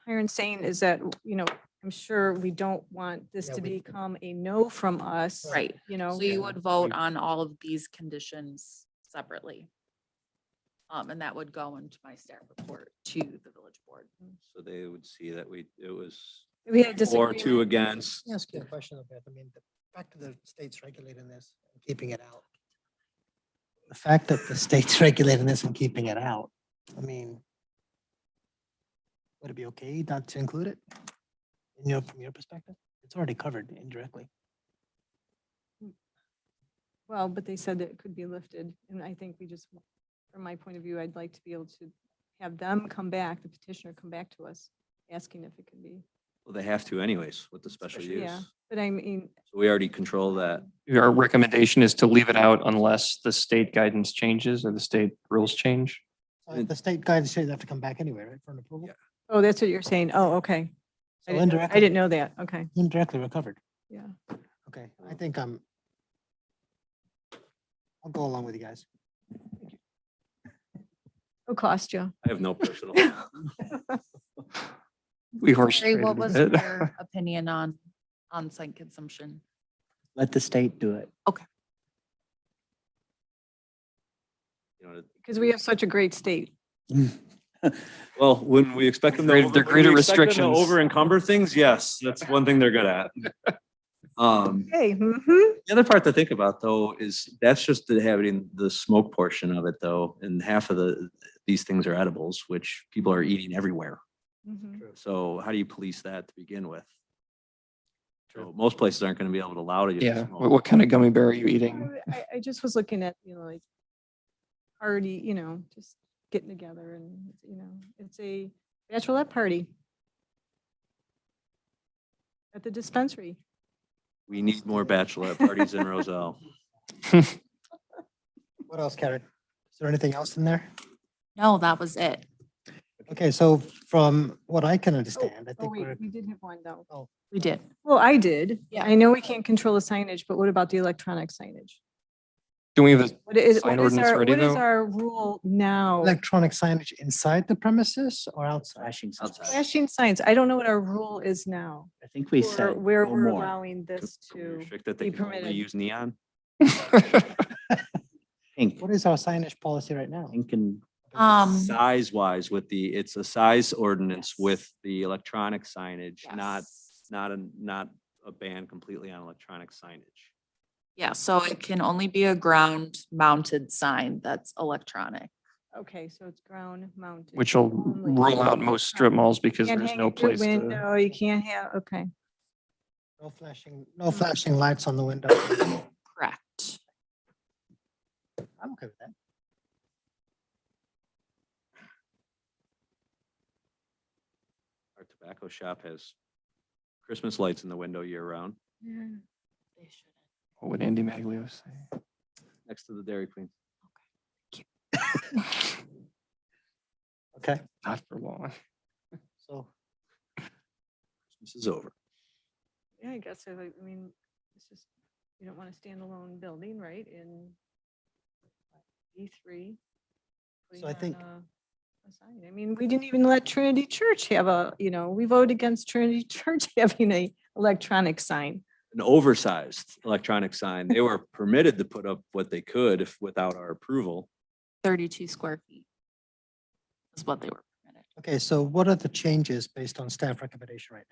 Hiram's saying is that, I'm sure we don't want this Yeah, to we- become a no from us. Right. So So you would vote on all of these conditions separately. And that would go into my staff report to the village board. So they would see that it was we had 4-2 disagreement. against. Let me ask you a question about that. I mean, the fact that the state's regulating this and keeping it out. The fact that the state's regulating this and keeping it out, I mean, would it be okay not to include it? From your perspective? It's already covered indirectly. Well, but they said that it could be lifted, and I think we just, from my point of view, I'd like to be able to have them come back, the petitioner come back to us, asking if it can be. Well, they have to anyways with the special use. Yeah, but I mean, So we already control that. Our recommendation is to leave it out unless the state guidance changes or the state rules change. So if the state guidance says they have to come back anyway, right, for an approval? Yeah. oh, that's what you're saying. Oh, okay. So indirectly. I didn't know that. Okay, Indirectly recovered. yeah. Okay, I think I'll go along with you guys. It'll cost you. I have no personal. We horse Ray, traded what a was bit. your opinion on on-site consumption? Let the state do it. You know, Because we have such a great state. well, when we expect them to Great- over- they're when we greater expect them to restrictions. over encumber things, yes, that's one thing they're good at. Hey, The other part to think about though is that's just having the smoke portion of it though, and half of these things are edibles, which people are eating everywhere. So how do you police that to begin with? So most places aren't going to be able to allow it. Yeah. What kind of gummy bear are you eating? I just was looking at, like party, just getting together and, it's a bachelorette party at the dispensary. We need more bachelorette parties in Roselle. What else, Karen? Is there anything else in there? No, that was it. Okay, so from what I can understand, I Oh, think wait, we're, we did have one though. We did. Well, I did. Yeah. I know we can't control the signage, but what about the electronic signage? Do we have a what sign is ordinance our, ready what is though? our rule now? electronic signage inside the premises or outside? Flashing signs. Flashing signs. I don't know what our rule is now. I think we for said where no we're more. allowing this Can we to restrict that be they can only permitted. use neon? Pink, What is our signage policy right now? pink and Size wise it's a size ordinance Yes. with the electronic signage, not, Yes. not a ban completely on electronic signage. Yeah, so it can only be a ground mounted sign that's electronic. Okay, so it's ground mounted. Which will only. roll out most strip malls because Can't there's hang no it through place to. window, you can't have, okay. No flashing lights on the window. Correct. I'm okay with that. Our tobacco shop has Christmas lights in the window year round, Yeah. They shouldn't. What would Andy Maglio say? next to the Dairy Queen. Okay, Not for long. so Christmas is over. Yeah, I guess, so, I mean, it's just, you don't want a standalone building, right, in E3. So I think- I mean, we didn't even let Trinity Church have we voted against Trinity Church having a electronic sign. An oversized electronic sign. They were permitted to put up what they could if without our approval. 32 square feet is what they were permitted. okay, so what are the changes based on staff recommendation right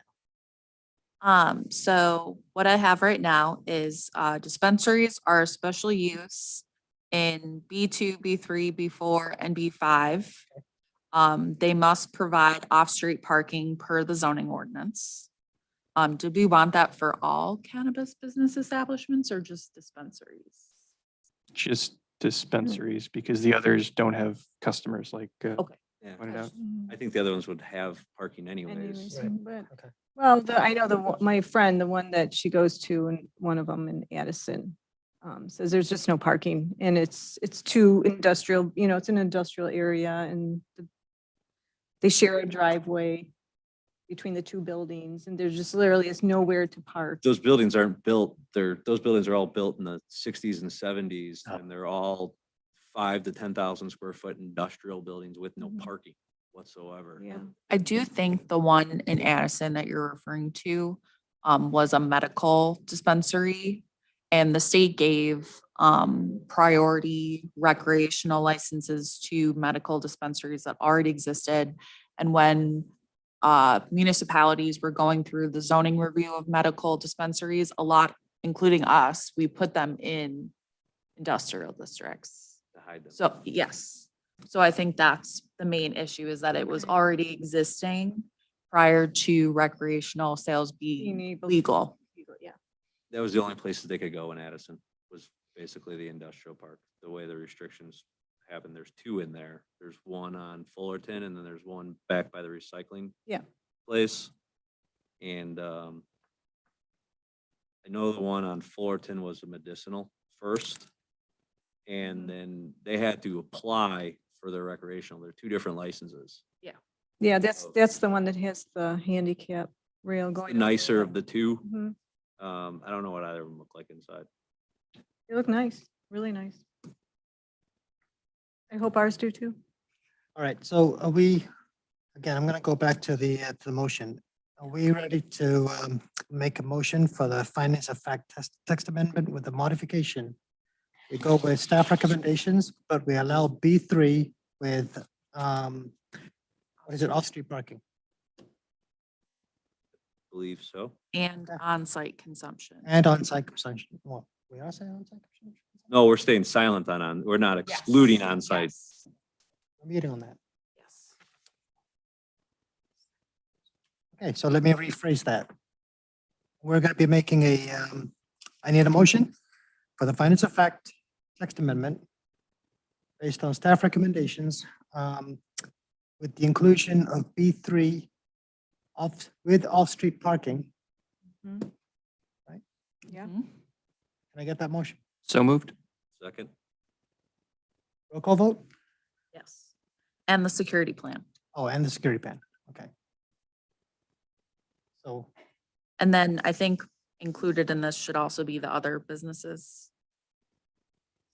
now? So what I have right now is dispensaries are a special use in B2, B3, B4, and B5. They must provide off-street parking per the zoning ordinance. Do we want that for all cannabis business establishments or just dispensaries? Just dispensaries because the others don't have customers like Okay. Yeah. pointed out. I think the other ones would have parking anyways. Anyways, Right. but, Okay. well, I know my friend, the one that she goes to, and one of them in Addison, says there's just no parking, and it's too industrial, it's an industrial area, and they share a driveway between the two buildings, and there just literally is nowhere to park. Those buildings aren't built, those buildings are all built in the 60s and 70s, Oh. and they're all 5 to 10,000 square foot industrial buildings with no Mhm. parking whatsoever. Yeah. I do think the one in Addison that you're referring to was a medical dispensary. And the state gave priority recreational licenses to medical dispensaries that already existed. And when municipalities were going through the zoning review of medical dispensaries, a lot, including us, we put them in industrial districts. To hide them. So, yes. So I think that's the main issue is that it was Okay. already existing prior to recreational sales Being being able to- legal. Yeah. That was the only places they could go in Addison, was basically the industrial park, the way the restrictions happen. There's 2 in there. There's one on Fullerton and then there's one back by the recycling. Yeah. Place. And I know the one on Fullerton was a medicinal first. And then they had to apply for their recreational. They're 2 different licenses. Yeah, that's the one that has the handicap rail The going. nicer of the 2. Mhm. I don't know what either of them look like inside. They look nice, really nice. I hope ours do too. All right, so are we, again, I'm gonna go back to the motion. Are we ready to make a motion for the findings of fact text amendment with the modification? We go with staff recommendations, but we allow B3 with, what is it, off-street parking? Believe so. And Okay. on-site consumption. And on-site consumption. Well, we are saying on-site consumption? No, we're staying silent on, we're not excluding on-site. Yes. I'm meeting on that. Yes. Okay, so let me rephrase that. we're going to be making I need a motion for the findings of fact text amendment based on staff recommendations, with the inclusion of B3 with off-street parking. Mhm. Right. Yeah. Mhm. Can I get that motion? So moved. Second. Roll call vote? Yes. And the security plan. Oh, and the security plan. Okay. So, And then I think included in this should also be the other businesses.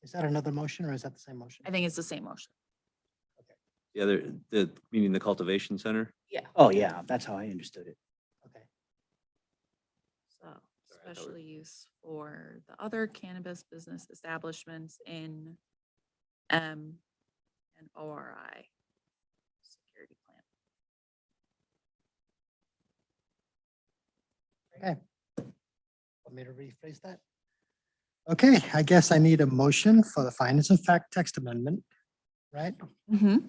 is that another motion or is that the same motion? I think it's the same motion. The other, meaning the cultivation center? Oh, yeah, that's how I understood it. Okay. So I thought special use for the other cannabis business establishments in M and ORI. Security plan. Okay. Want me to rephrase that? Okay, I guess I need a motion for the findings of fact text amendment, right?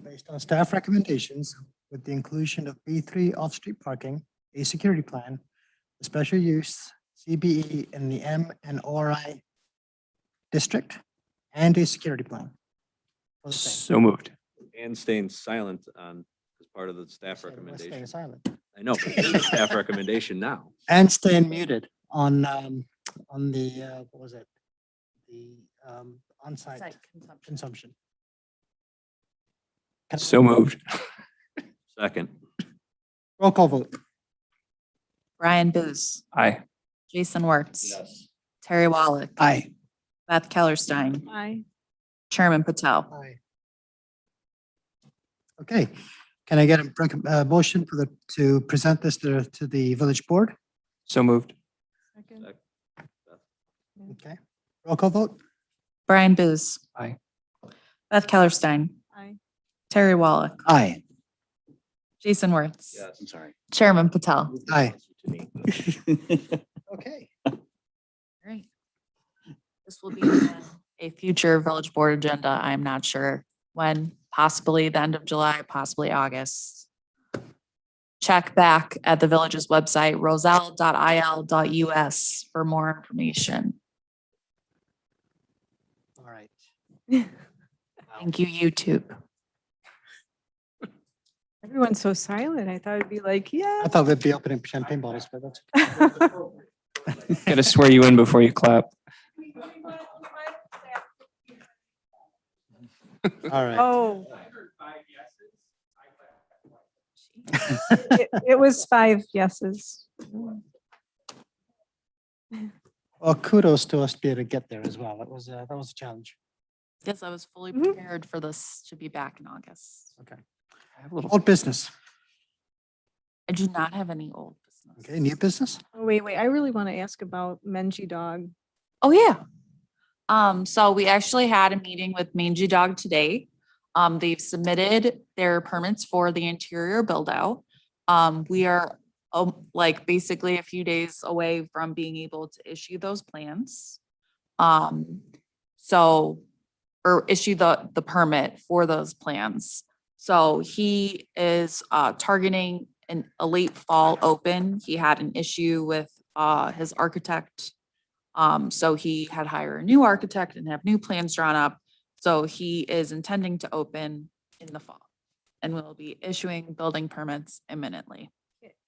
Based on staff recommendations with the inclusion of B3 off-street parking, a security plan, a special use CBE in the M and ORI district, and a security plan. For the same. So moved. And staying silent on, as part of the staff Said we're staying recommendation. silent. I know, but it's a staff recommendation now. And staying muted on the, what was it? The on-site Site consumption. consumption. So moved. Second. Roll call vote. Brian Booz, Aye. Jason Wertz. Terry Wallach. Aye. Beth Kellerstein, Aye. Chairman Patel. Aye. Okay, can I get a motion to present this to the village board? So moved. Second. Okay, roll call vote? Brian Booz. Aye. Beth Kellerstein, Aye. Terry Wallach, Aye. Jason Wertz. Yes. I'm sorry. Chairman Patel. Aye. To me. Okay, Great. This will be on a future village board agenda. I'm not sure when, possibly the end of July, possibly August. Check back at the village's website, roselle.il.us for more information. all right. Thank you, YouTube. Everyone's so silent. I thought it'd be like, yeah. I thought we'd be opening champagne bottles, but that's. Gotta swear you in before you clap. All right. Oh. It was 5 yeses. Well, kudos to us to be able to get there as well. That was a challenge. Yes, I was fully Mhm. prepared for this to be back in August. Okay. I have a little. Old business. I do not have any old business. Okay, new business? Oh, wait. I really want to ask about Menji Dog. Oh, yeah. So we actually had a meeting with Mangy Dog today. They've submitted their permits for the interior build out. We are like basically a few days away from being able to issue those plans. Or issue the permit for those plans. So he is targeting a late fall open. He had an issue with his architect. So he had hired a new architect and have new plans drawn up. So he is intending to open in the fall and will be issuing building permits imminently.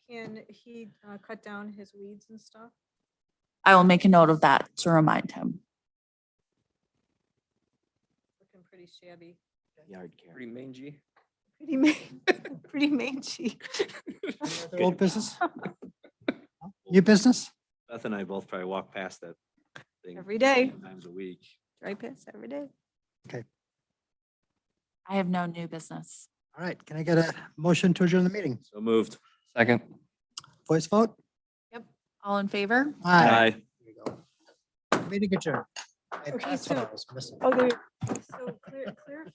Can he cut down his weeds and stuff? I will make a note of that to remind him. Looking pretty shabby. Yard care. Pretty mangy. Pretty mangy. Other old business? New business? Beth and I both probably walk past that thing. Every day. Times a week. Drive past every day. I have no new business. All right, can I get a motion to adjourn the meeting? So moved. Second. Voice vote? All in favor? Aye. There you go. Meeting adjourned. Okay, That's what I so- was missing. Oh, there, so clarification.